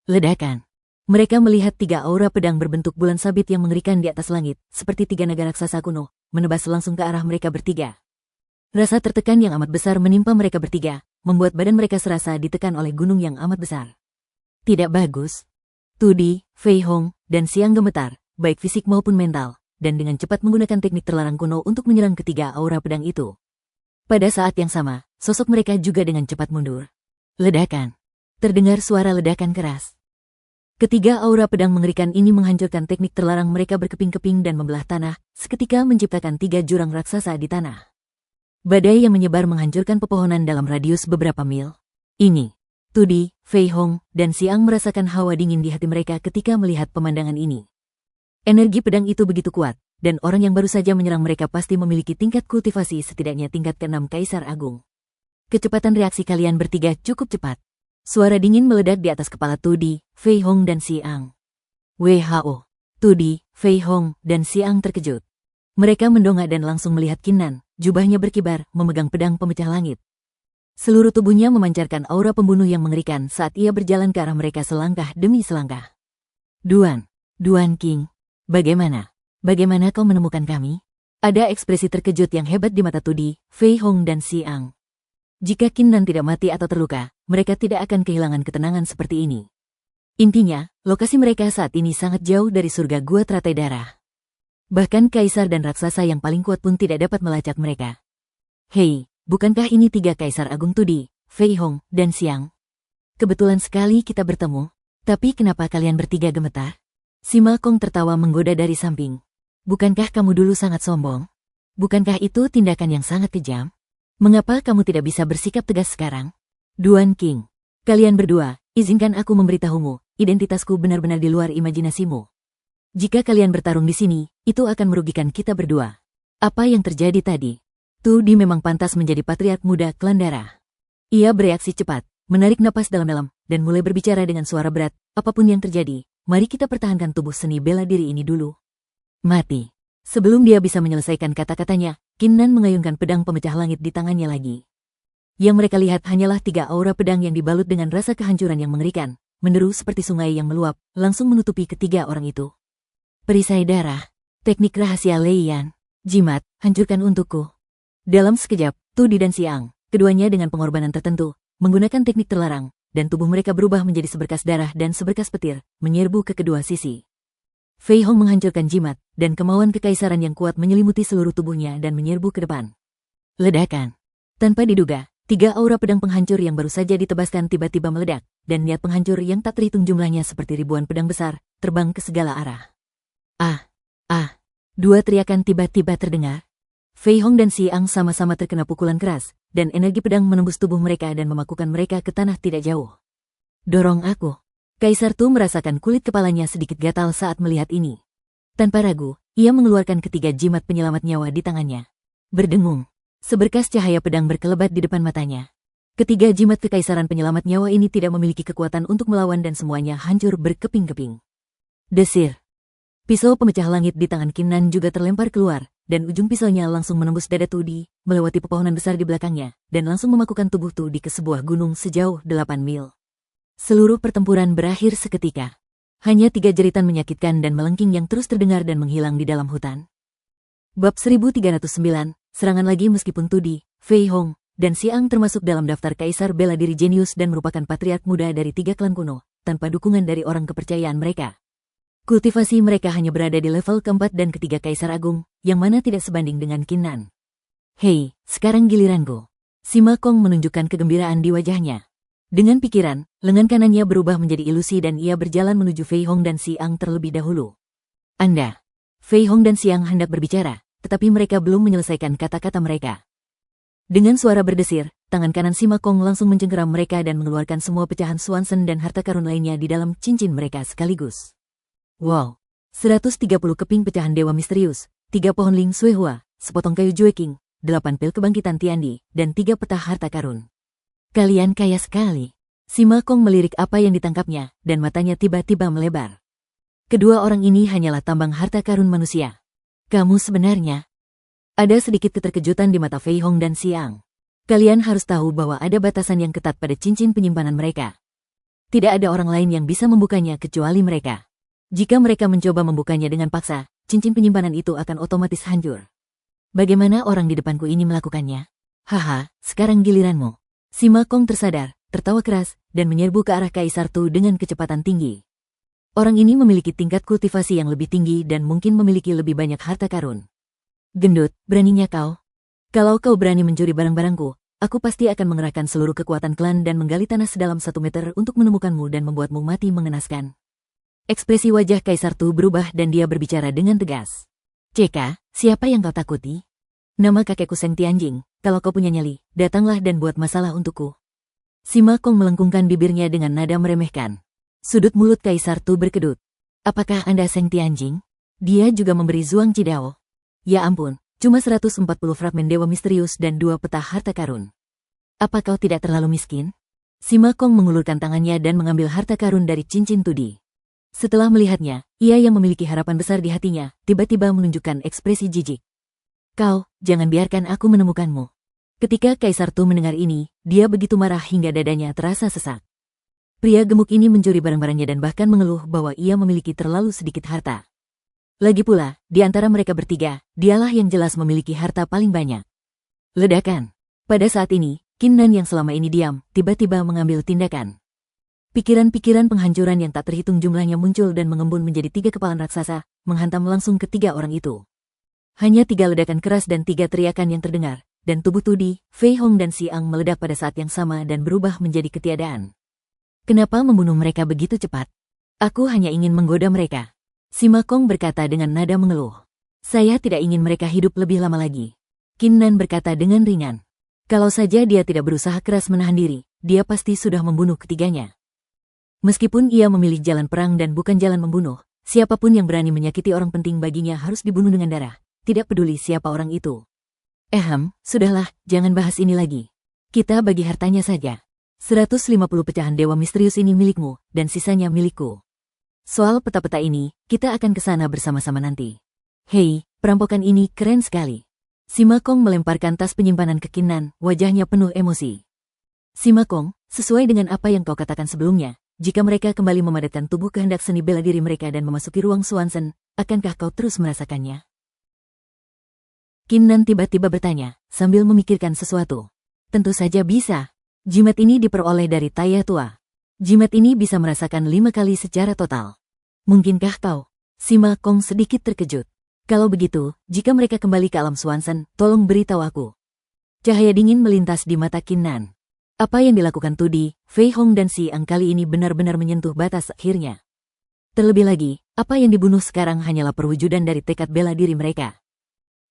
Ledakan. Mereka melihat 3 aura pedang berbentuk bulan sabit yang mengerikan di atas langit, seperti 3 naga raksasa kuno, menebas langsung ke arah mereka bertiga. Rasa tertekan yang amat besar menimpa mereka bertiga, membuat badan mereka serasa ditekan oleh gunung yang amat besar. Tidak bagus. Tudi, Fei Hong, dan Xiang gemetar, baik fisik maupun mental, dan dengan cepat menggunakan teknik terlarang kuno untuk menyerang ketiga aura pedang itu. Pada saat yang sama, sosok mereka juga dengan cepat mundur. Ledakan. Terdengar suara ledakan keras. Ketiga aura pedang mengerikan ini menghancurkan teknik terlarang mereka berkeping-keping dan membelah tanah, seketika menciptakan 3 jurang raksasa di tanah. Badai yang menyebar menghancurkan pepohonan dalam radius beberapa mil. Ini, Tudi, Fei Hong, dan Xiang merasakan hawa dingin di hati mereka ketika melihat pemandangan ini. Energi pedang itu begitu kuat, dan orang yang baru saja menyerang mereka pasti memiliki tingkat kultivasi setidaknya tingkat ke-6 Kaisar Agung. Kecepatan reaksi kalian bertiga cukup cepat. Suara dingin meledak di atas kepala Tudi, Fei Hong dan Xiang. WHO. Tudi, Fei Hong, dan Xiang terkejut. Mereka mendongak dan langsung melihat Kinnan, jubahnya berkibar, memegang pedang pemecah langit. Seluruh tubuhnya memancarkan aura pembunuh yang mengerikan saat ia berjalan ke arah mereka selangkah demi selangkah. Duan King, bagaimana? Bagaimana kau menemukan kami? Ada ekspresi terkejut yang hebat di mata Tudi, Fei Hong, dan Xiang. Jika Kinnan tidak mati atau terluka, mereka tidak akan kehilangan ketenangan seperti ini. Intinya, lokasi mereka saat ini sangat jauh dari surga gua teratai darah. Bahkan kaisar dan raksasa yang paling kuat pun tidak dapat melacak mereka. Hei, bukankah ini 3 Kaisar Agung Tudi, Fei Hong, dan Xiang? Kebetulan sekali kita bertemu, tapi kenapa kalian bertiga gemetar? Si Ma Kong tertawa menggoda dari samping. Bukankah kamu dulu sangat sombong? Bukankah itu tindakan yang sangat kejam? Mengapa kamu tidak bisa bersikap tegas sekarang? Duan King, kalian berdua, izinkan aku memberitahumu, identitasku benar-benar di luar imajinasimu. Jika kalian bertarung di sini, itu akan merugikan kita berdua. Apa yang terjadi tadi? Tudi memang pantas menjadi patriark muda klan darah. Ia bereaksi cepat, menarik napas dalam-dalam, dan mulai berbicara dengan suara berat, apapun yang terjadi, mari kita pertahankan tubuh seni bela diri ini dulu. Mati. Sebelum dia bisa menyelesaikan kata-katanya, Kinnan mengayunkan pedang pemecah langit di tangannya lagi. Yang mereka lihat hanyalah 3 aura pedang yang dibalut dengan rasa kehancuran yang mengerikan, menderu seperti sungai yang meluap, langsung menutupi ketiga orang itu. Perisai darah, teknik rahasia Leiyan, jimat, hancurkan untukku. Dalam sekejap, Tudi dan Xiang, keduanya dengan pengorbanan tertentu, menggunakan teknik terlarang, dan tubuh mereka berubah menjadi seberkas darah dan seberkas petir, menyerbu ke kedua sisi. Fei Hong menghancurkan jimat, dan kemauan kekaisaran yang kuat menyelimuti seluruh tubuhnya dan menyerbu ke depan. Ledakan. Tanpa diduga, 3 aura pedang penghancur yang baru saja ditebaskan tiba-tiba meledak, dan niat penghancur yang tak terhitung jumlahnya seperti ribuan pedang besar, terbang ke segala arah. Dua teriakan tiba-tiba terdengar. Fei Hong dan Xiang sama-sama terkena pukulan keras, dan energi pedang menembus tubuh mereka dan memakukan mereka ke tanah tidak jauh. Dorong aku. Kaisar Tu merasakan kulit kepalanya sedikit gatal saat melihat ini. Tanpa ragu, ia mengeluarkan ketiga jimat penyelamat nyawa di tangannya. Berdengung, seberkas cahaya pedang berkelebat di depan matanya. Ketiga jimat kekaisaran penyelamat nyawa ini tidak memiliki kekuatan untuk melawan dan semuanya hancur berkeping-keping. Desir. Pisau pemecah langit di tangan Kinnan juga terlempar keluar, dan ujung pisaunya langsung menembus dada Tudi, melewati pepohonan besar di belakangnya, dan langsung memakukan tubuh Tudi ke sebuah gunung sejauh 8 mil. Seluruh pertempuran berakhir seketika. Hanya 3 jeritan menyakitkan dan melengking yang terus terdengar dan menghilang di dalam hutan. Bab 1309, serangan lagi meskipun Tudi, Fei Hong, dan Xiang termasuk dalam daftar kaisar bela diri jenius dan merupakan patriark muda dari 3 klan kuno, tanpa dukungan dari orang kepercayaan mereka. Kultivasi mereka hanya berada di level keempat dan ketiga kaisar agung, yang mana tidak sebanding dengan Kinnan. Hei, sekarang giliranku. Si Ma Kong menunjukkan kegembiraan di wajahnya. Dengan pikiran, lengan kanannya berubah menjadi ilusi dan ia berjalan menuju Fei Hong dan Xiang terlebih dahulu. Anda. Fei Hong dan Xiang hendak berbicara, tetapi mereka belum menyelesaikan kata-kata mereka. Dengan suara berdesir, tangan kanan si Ma Kong langsung mencengkeram mereka dan mengeluarkan semua pecahan Swanson dan harta karun lainnya di dalam cincin mereka sekaligus. Wow! 130 keping pecahan dewa misterius, 3 pohon Ling Sui Hua, sepotong kayu Jue King, 8 pil kebangkitan Tiandi, dan 3 peta harta karun. Kalian kaya sekali. Sima Kong melirik apa yang ditangkapnya, dan matanya tiba-tiba melebar. Kedua orang ini hanyalah tambang harta karun manusia. Kamu sebenarnya... Ada sedikit keterkejutan di mata Fei Hong dan Xiang. Kalian harus tahu bahwa ada batasan yang ketat pada cincin penyimpanan mereka. Tidak ada orang lain yang bisa membukanya kecuali mereka. Jika mereka mencoba membukanya dengan paksa, cincin penyimpanan itu akan otomatis hancur. Bagaimana orang di depanku ini melakukannya? Haha, sekarang giliranmu. Sima Kong tersadar, tertawa keras, dan menyerbu ke arah Kaisar Tu dengan kecepatan tinggi. Orang ini memiliki tingkat kultivasi yang lebih tinggi dan mungkin memiliki lebih banyak harta karun. Gendut, beraninya kau? Kalau kau berani mencuri barang-barangku, aku pasti akan mengerahkan seluruh kekuatan klan dan menggali tanah sedalam 1 meter untuk menemukanmu dan membuatmu mati mengenaskan. Ekspresi wajah Kaisar Tu berubah dan dia berbicara dengan tegas. Ceka, siapa yang kau takuti? Nama kakekku Seng Tianjing, kalau kau punya nyali, datanglah dan buat masalah untukku. Sima Kong melengkungkan bibirnya dengan nada meremehkan. Sudut mulut Kaisar Tu berkedut. Apakah Anda Seng Tianjing? Dia juga memberi Zuang Cidao. Ya ampun, cuma 140 fragmen dewa misterius dan 2 peta harta karun. Apa kau tidak terlalu miskin? Sima Kong mengulurkan tangannya dan mengambil harta karun dari cincin Tudi. Setelah melihatnya, ia yang memiliki harapan besar di hatinya, tiba-tiba menunjukkan ekspresi jijik. Kau, jangan biarkan aku menemukanmu. Ketika Kaisar Tu mendengar ini, dia begitu marah hingga dadanya terasa sesak. Pria gemuk ini mencuri barang-barangnya dan bahkan mengeluh bahwa ia memiliki terlalu sedikit harta. Lagi pula, di antara mereka bertiga, dialah yang jelas memiliki harta paling banyak. Ledakan. Pada saat ini, Qin Nan yang selama ini diam, tiba-tiba mengambil tindakan. Pikiran-pikiran penghancuran yang tak terhitung jumlahnya muncul dan mengembun menjadi 3 kepalan raksasa, menghantam langsung ke 3 orang itu. Hanya 3 ledakan keras dan 3 teriakan yang terdengar, dan tubuh Tudi, Fei Hong dan Xiang meledak pada saat yang sama dan berubah menjadi ketiadaan. Kenapa membunuh mereka begitu cepat? Aku hanya ingin menggoda mereka. Sima Kong berkata dengan nada mengeluh. Saya tidak ingin mereka hidup lebih lama lagi. Qin Nan berkata dengan ringan. Kalau saja dia tidak berusaha keras menahan diri, dia pasti sudah membunuh ketiganya. Meskipun ia memilih jalan perang dan bukan jalan membunuh, siapapun yang berani menyakiti orang penting baginya harus dibunuh dengan darah, tidak peduli siapa orang itu. Sudahlah, jangan bahas ini lagi. Kita bagi hartanya saja. 150 pecahan dewa misterius ini milikmu, dan sisanya milikku. Soal peta-peta ini, kita akan ke sana bersama-sama nanti. Hei, perampokan ini keren sekali. Sima Kong melemparkan tas penyimpanan ke Qin Nan, wajahnya penuh emosi. Sima Kong, sesuai dengan apa yang kau katakan sebelumnya, jika mereka kembali memadatkan tubuh kehendak seni bela diri mereka dan memasuki ruang Swanson, akankah kau terus merasakannya? Qin Nan tiba-tiba bertanya, sambil memikirkan sesuatu. Tentu saja bisa. Jimat ini diperoleh dari Taya Tua. Jimat ini bisa merasakan 5 kali secara total. Mungkinkah kau? Sima Kong sedikit terkejut. Kalau begitu, jika mereka kembali ke alam Swanson, tolong beritahu aku. Cahaya dingin melintas di mata Qin Nan. Apa yang dilakukan Tudi, Fei Hong dan Xiang kali ini benar-benar menyentuh batas akhirnya. Terlebih lagi, apa yang dibunuh sekarang hanyalah perwujudan dari tekad bela diri mereka.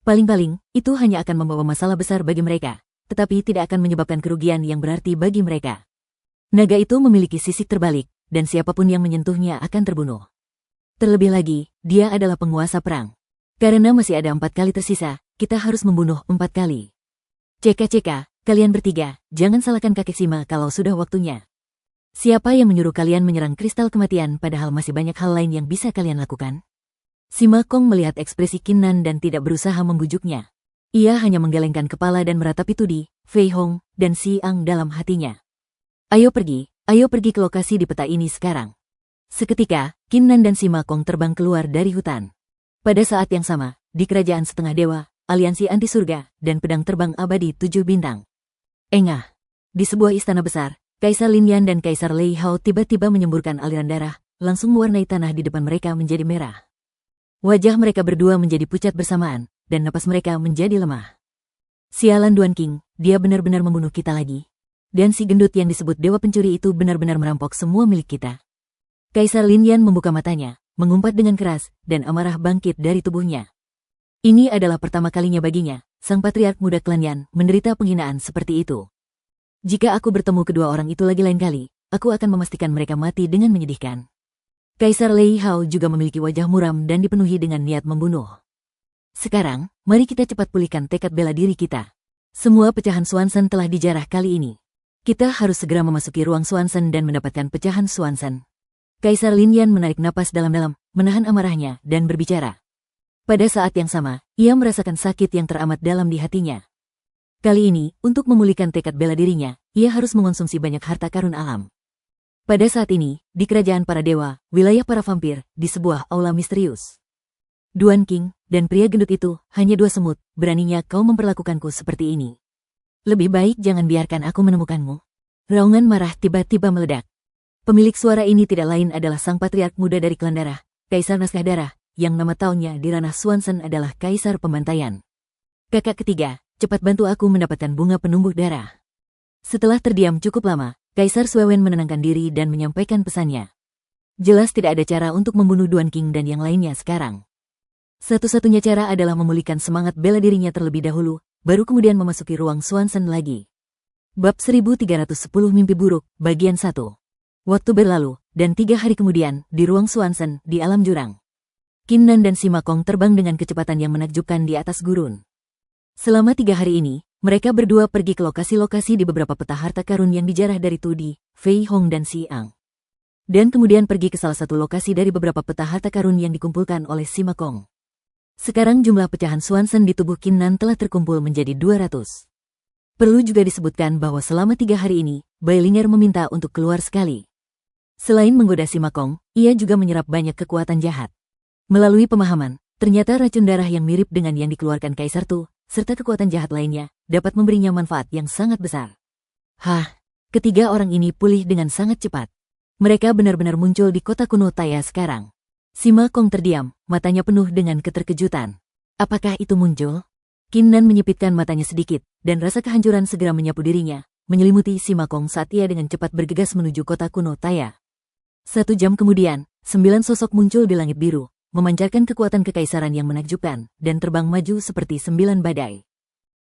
Paling-paling, itu hanya akan membawa masalah besar bagi mereka, tetapi tidak akan menyebabkan kerugian yang berarti bagi mereka. Naga itu memiliki sisi terbalik, dan siapapun yang menyentuhnya akan terbunuh. Terlebih lagi, dia adalah penguasa perang. Karena masih ada 4 kali tersisa, kita harus membunuh 4 kali. Ceka-ceka, kalian bertiga, jangan salahkan kakek Sima kalau sudah waktunya. Siapa yang menyuruh kalian menyerang kristal kematian padahal masih banyak hal lain yang bisa kalian lakukan? Sima Kong melihat ekspresi Qin Nan dan tidak berusaha membujuknya. Ia hanya menggelengkan kepala dan meratapi Tudi, Fei Hong, dan Xiang dalam hatinya. Ayo pergi ke lokasi di peta ini sekarang. Seketika, Qin Nan dan Sima Kong terbang keluar dari hutan. Pada saat yang sama, di kerajaan setengah dewa, aliansi anti surga, dan pedang terbang abadi 7 bintang. Engah. Di sebuah istana besar, Kaisar Lin Yan dan Kaisar Lei Hao tiba-tiba menyemburkan aliran darah, langsung mewarnai tanah di depan mereka menjadi merah. Wajah mereka berdua menjadi pucat bersamaan, dan napas mereka menjadi lemah. Sialan Duan King, dia benar-benar membunuh kita lagi. Dan si gendut yang disebut dewa pencuri itu benar-benar merampok semua milik kita. Kaisar Lin Yan membuka matanya, mengumpat dengan keras, dan amarah bangkit dari tubuhnya. Ini adalah pertama kalinya baginya, sang patriark muda klan Yan, menderita penghinaan seperti itu. Jika aku bertemu kedua orang itu lagi lain kali, aku akan memastikan mereka mati dengan menyedihkan. Kaisar Lei Hao juga memiliki wajah muram dan dipenuhi dengan niat membunuh. Sekarang, mari kita cepat pulihkan tekad bela diri kita. Semua pecahan Swanson telah dijarah kali ini. Kita harus segera memasuki ruang Swanson dan mendapatkan pecahan Swanson. Kaisar Lin Yan menarik napas dalam-dalam, menahan amarahnya, dan berbicara. Pada saat yang sama, ia merasakan sakit yang teramat dalam di hatinya. Kali ini, untuk memulihkan tekad bela dirinya, ia harus mengonsumsi banyak harta karun alam. Pada saat ini, di kerajaan para dewa, wilayah para vampir, di sebuah aula misterius. Duan King dan pria gendut itu hanya dua semut, beraninya kau memperlakukanku seperti ini. Lebih baik jangan biarkan aku menemukanmu. Raungan marah tiba-tiba meledak. Pemilik suara ini tidak lain adalah sang patriark muda dari klan darah, Kaisar Naskah Darah, yang nama tahunnya di ranah Swanson adalah Kaisar Pembantaian. Kakak ketiga, cepat bantu aku mendapatkan bunga penumbuh darah. Setelah terdiam cukup lama, Kaisar Swewen menenangkan diri dan menyampaikan pesannya. Jelas tidak ada cara untuk membunuh Duan King dan yang lainnya sekarang. Satu-satunya cara adalah memulihkan semangat bela dirinya terlebih dahulu, baru kemudian memasuki ruang Swanson lagi. Bab 1310 Mimpi Buruk, Bagian 1. Waktu berlalu, dan 3 hari kemudian, di ruang Swanson, di alam jurang. Qin Nan dan Sima Kong terbang dengan kecepatan yang menakjubkan di atas gurun. Selama 3 hari ini, mereka berdua pergi ke lokasi-lokasi di beberapa peta harta karun yang dijarah dari Tudi, Fei Hong dan Xiang. Dan kemudian pergi ke salah satu lokasi dari beberapa peta harta karun yang dikumpulkan oleh Sima Kong. Sekarang jumlah pecahan Swanson di tubuh Qin Nan telah terkumpul menjadi 200. Perlu juga disebutkan bahwa selama 3 hari ini, Bailinger meminta untuk keluar sekali. Selain menggoda Sima Kong, ia juga menyerap banyak kekuatan jahat. Melalui pemahaman, ternyata racun darah yang mirip dengan yang dikeluarkan Kaisar Tu, serta kekuatan jahat lainnya, dapat memberinya manfaat yang sangat besar. Ketiga orang ini pulih dengan sangat cepat. Mereka benar-benar muncul di kota kuno Taya sekarang. Sima Kong terdiam, matanya penuh dengan keterkejutan. Apakah itu muncul? Qin Nan menyipitkan matanya sedikit, dan rasa kehancuran segera menyapu dirinya, menyelimuti Sima Kong saat ia dengan cepat bergegas menuju kota kuno Taya. 1 jam kemudian, 9 sosok muncul di langit biru, memancarkan kekuatan kekaisaran yang menakjubkan, dan terbang maju seperti 9 badai.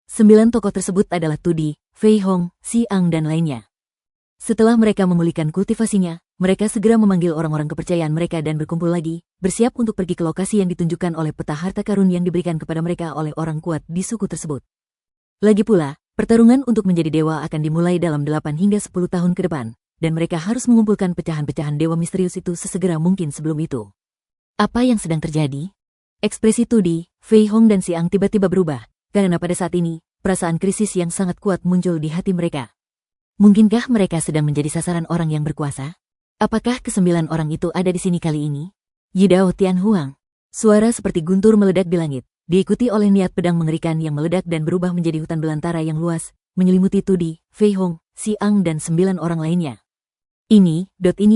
9 tokoh tersebut adalah Tudi, Fei Hong, Xiang dan lainnya. Setelah mereka memulihkan kultivasinya, mereka segera memanggil orang-orang kepercayaan mereka dan berkumpul lagi, bersiap untuk pergi ke lokasi yang ditunjukkan oleh peta harta karun yang diberikan kepada mereka oleh orang kuat di suku tersebut. Lagi pula, pertarungan untuk menjadi dewa akan dimulai dalam 8 hingga 10 tahun ke depan, dan mereka harus mengumpulkan pecahan-pecahan dewa misterius itu sesegera mungkin sebelum itu. Apa yang sedang terjadi? Ekspresi Tudi, Fei Hong dan Xiang tiba-tiba berubah, karena pada saat ini, perasaan krisis yang sangat kuat muncul di hati mereka. Mungkinkah mereka sedang menjadi sasaran orang yang berkuasa? Apakah ke-9 orang itu ada di sini kali ini? Yidao Tianhuang. Suara seperti guntur meledak di langit, diikuti oleh niat pedang mengerikan yang meledak dan berubah menjadi hutan belantara yang luas, menyelimuti Tudi, Fei Hong, Xiang dan 9 orang lainnya. Ini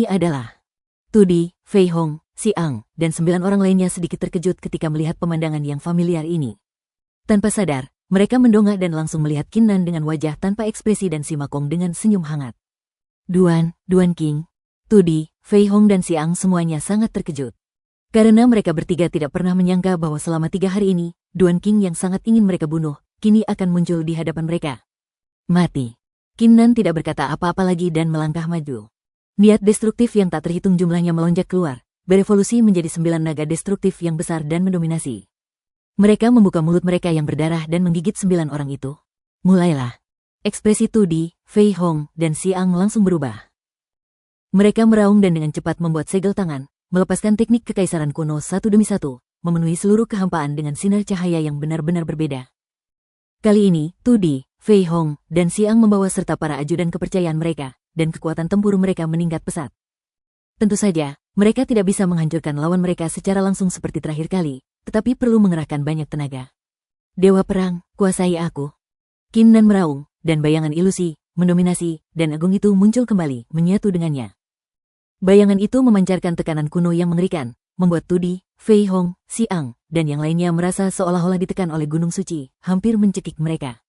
adalah Tudi, Fei Hong, Xiang, dan 9 orang lainnya sedikit terkejut ketika melihat pemandangan yang familiar ini. Tanpa sadar, mereka mendongak dan langsung melihat Qin Nan dengan wajah tanpa ekspresi dan Sima Kong dengan senyum hangat. Duan King, Tudi, Fei Hong dan Xiang semuanya sangat terkejut. Karena mereka bertiga tidak pernah menyangka bahwa selama 3 hari ini, Duan King yang sangat ingin mereka bunuh, kini akan muncul di hadapan mereka. Mati. Qin Nan tidak berkata apa-apa lagi dan melangkah maju. Niat destruktif yang tak terhitung jumlahnya melonjak keluar, berevolusi menjadi 9 naga destruktif yang besar dan mendominasi. Mereka membuka mulut mereka yang berdarah dan menggigit 9 orang itu. Mulailah. Ekspresi Tudi, Fei Hong, dan Xiang langsung berubah. Mereka meraung dan dengan cepat membuat segel tangan, melepaskan teknik kekaisaran kuno satu demi satu, memenuhi seluruh kehampaan dengan sinar cahaya yang benar-benar berbeda. Kali ini, Tudi, Fei Hong, dan Xiang membawa serta para ajudan kepercayaan mereka, dan kekuatan tempur mereka meningkat pesat. Tentu saja, mereka tidak bisa menghancurkan lawan mereka secara langsung seperti terakhir kali, tetapi perlu mengerahkan banyak tenaga. Dewa perang, kuasai aku. Qin Nan meraung, dan bayangan ilusi, mendominasi, dan agung itu muncul kembali, menyatu dengannya. Bayangan itu memancarkan tekanan kuno yang mengerikan, membuat Tudi, Fei Hong, Xiang, dan yang lainnya merasa seolah-olah ditekan oleh gunung suci, hampir mencekik mereka.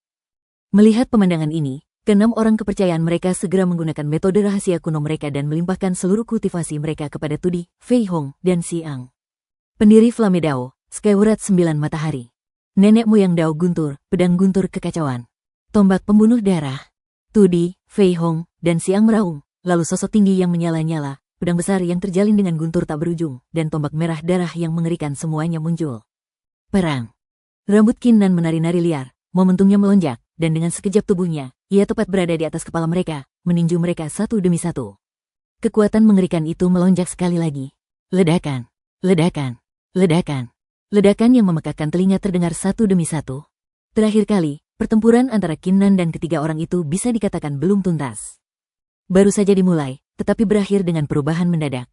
Melihat pemandangan ini, ke-6 orang kepercayaan mereka segera menggunakan metode rahasia kuno mereka dan melimpahkan seluruh kultivasi mereka kepada Tudi, Fei Hong, dan Xiang. Pendiri Flame Dao, Skyward 9 Matahari. Nenek moyang Dao Guntur, pedang guntur kekacauan. Tombak pembunuh darah. Tudi, Fei Hong, dan Xiang meraung, lalu sosok tinggi yang menyala-nyala, pedang besar yang terjalin dengan guntur tak berujung, dan tombak merah darah yang mengerikan semuanya muncul. Perang. Rambut Qin Nan menari-nari liar, momentumnya melonjak, dan dengan sekejap tubuhnya, ia tepat berada di atas kepala mereka, meninju mereka satu demi satu. Kekuatan mengerikan itu melonjak sekali lagi. Ledakan, ledakan, ledakan, ledakan yang memekakkan telinga terdengar satu demi satu. Terakhir kali, pertempuran antara Qin Nan dan ketiga orang itu bisa dikatakan belum tuntas. Baru saja dimulai, tetapi berakhir dengan perubahan mendadak.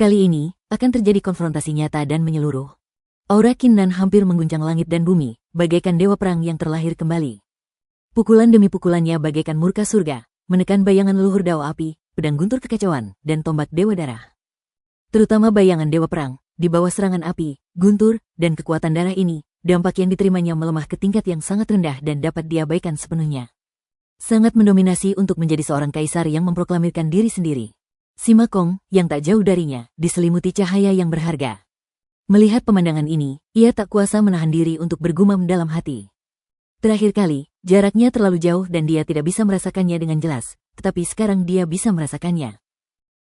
Kali ini, akan terjadi konfrontasi nyata dan menyeluruh. Aura Qin Nan hampir mengguncang langit dan bumi, bagaikan dewa perang yang terlahir kembali. Pukulan demi pukulannya bagaikan murka surga, menekan bayangan leluhur Dao api, pedang guntur kekacauan, dan tombak dewa darah. Terutama bayangan dewa perang, di bawah serangan api, guntur, dan kekuatan darah ini, dampak yang diterimanya melemah ke tingkat yang sangat rendah dan dapat diabaikan sepenuhnya. Sangat mendominasi untuk menjadi seorang kaisar yang memproklamirkan diri sendiri. Sima Kong, yang tak jauh darinya, diselimuti cahaya yang berharga. Melihat pemandangan ini, ia tak kuasa menahan diri untuk bergumam dalam hati. Terakhir kali, jaraknya terlalu jauh dan dia tidak bisa merasakannya dengan jelas, tetapi sekarang dia bisa merasakannya.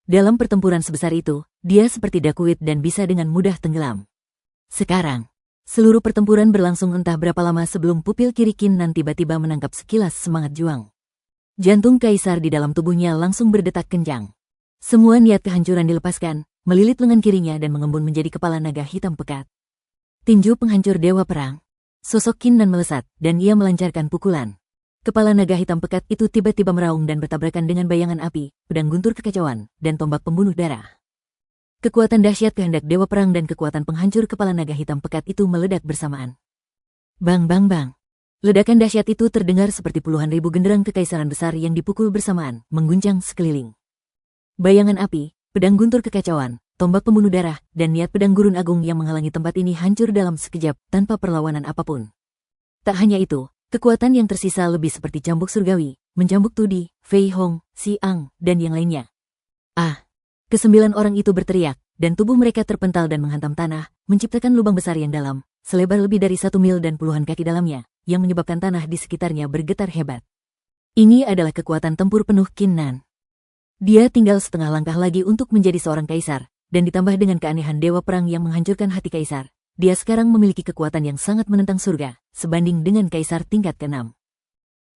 Dalam pertempuran sebesar itu, dia seperti dakuit dan bisa dengan mudah tenggelam. Sekarang, seluruh pertempuran berlangsung entah berapa lama sebelum pupil kiri Qin Nan tiba-tiba menangkap sekilas semangat juang. Jantung kaisar di dalam tubuhnya langsung berdetak kencang. Semua niat kehancuran dilepaskan, melilit lengan kirinya dan mengembun menjadi kepala naga hitam pekat. Tinju penghancur dewa perang. Sosok Qin Nan melesat, dan ia melancarkan pukulan. Kepala naga hitam pekat itu tiba-tiba meraung dan bertabrakan dengan bayangan api, pedang guntur kekacauan, dan tombak pembunuh darah. Kekuatan dahsyat kehendak dewa perang dan kekuatan penghancur kepala naga hitam pekat itu meledak bersamaan. Bang bang bang. Ledakan dahsyat itu terdengar seperti puluhan ribu genderang kekaisaran besar yang dipukul bersamaan, mengguncang sekeliling. Bayangan api, pedang guntur kekacauan, tombak pembunuh darah, dan niat pedang gurun agung yang menghalangi tempat ini hancur dalam sekejap tanpa perlawanan apapun. Tak hanya itu, kekuatan yang tersisa lebih seperti cambuk surgawi, mencambuk Tudi, Fei Hong, Si Ang, dan yang lainnya. Ah! Kesembilan orang itu berteriak, dan tubuh mereka terpental dan menghantam tanah, menciptakan lubang besar yang dalam, selebar lebih dari 1 mil dan puluhan kaki dalamnya, yang menyebabkan tanah di sekitarnya bergetar hebat. Ini adalah kekuatan tempur penuh Qin Nan. Dia tinggal setengah langkah lagi untuk menjadi seorang kaisar, dan ditambah dengan keanehan dewa perang yang menghancurkan hati kaisar, dia sekarang memiliki kekuatan yang sangat menentang surga, sebanding dengan kaisar tingkat ke-6.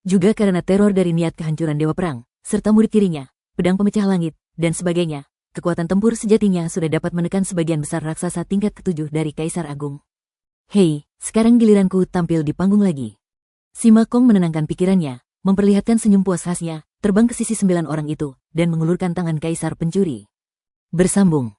Juga karena teror dari niat kehancuran dewa perang, serta murid kirinya, pedang pemecah langit, dan sebagainya, kekuatan tempur sejatinya sudah dapat menekan sebagian besar raksasa tingkat ke-7 dari Kaisar Agung. Hei, sekarang giliranku tampil di panggung lagi. Sima Kong menenangkan pikirannya, memperlihatkan senyum puas khasnya, terbang ke sisi 9 orang itu, dan mengulurkan tangan Kaisar Pencuri. Bersambung.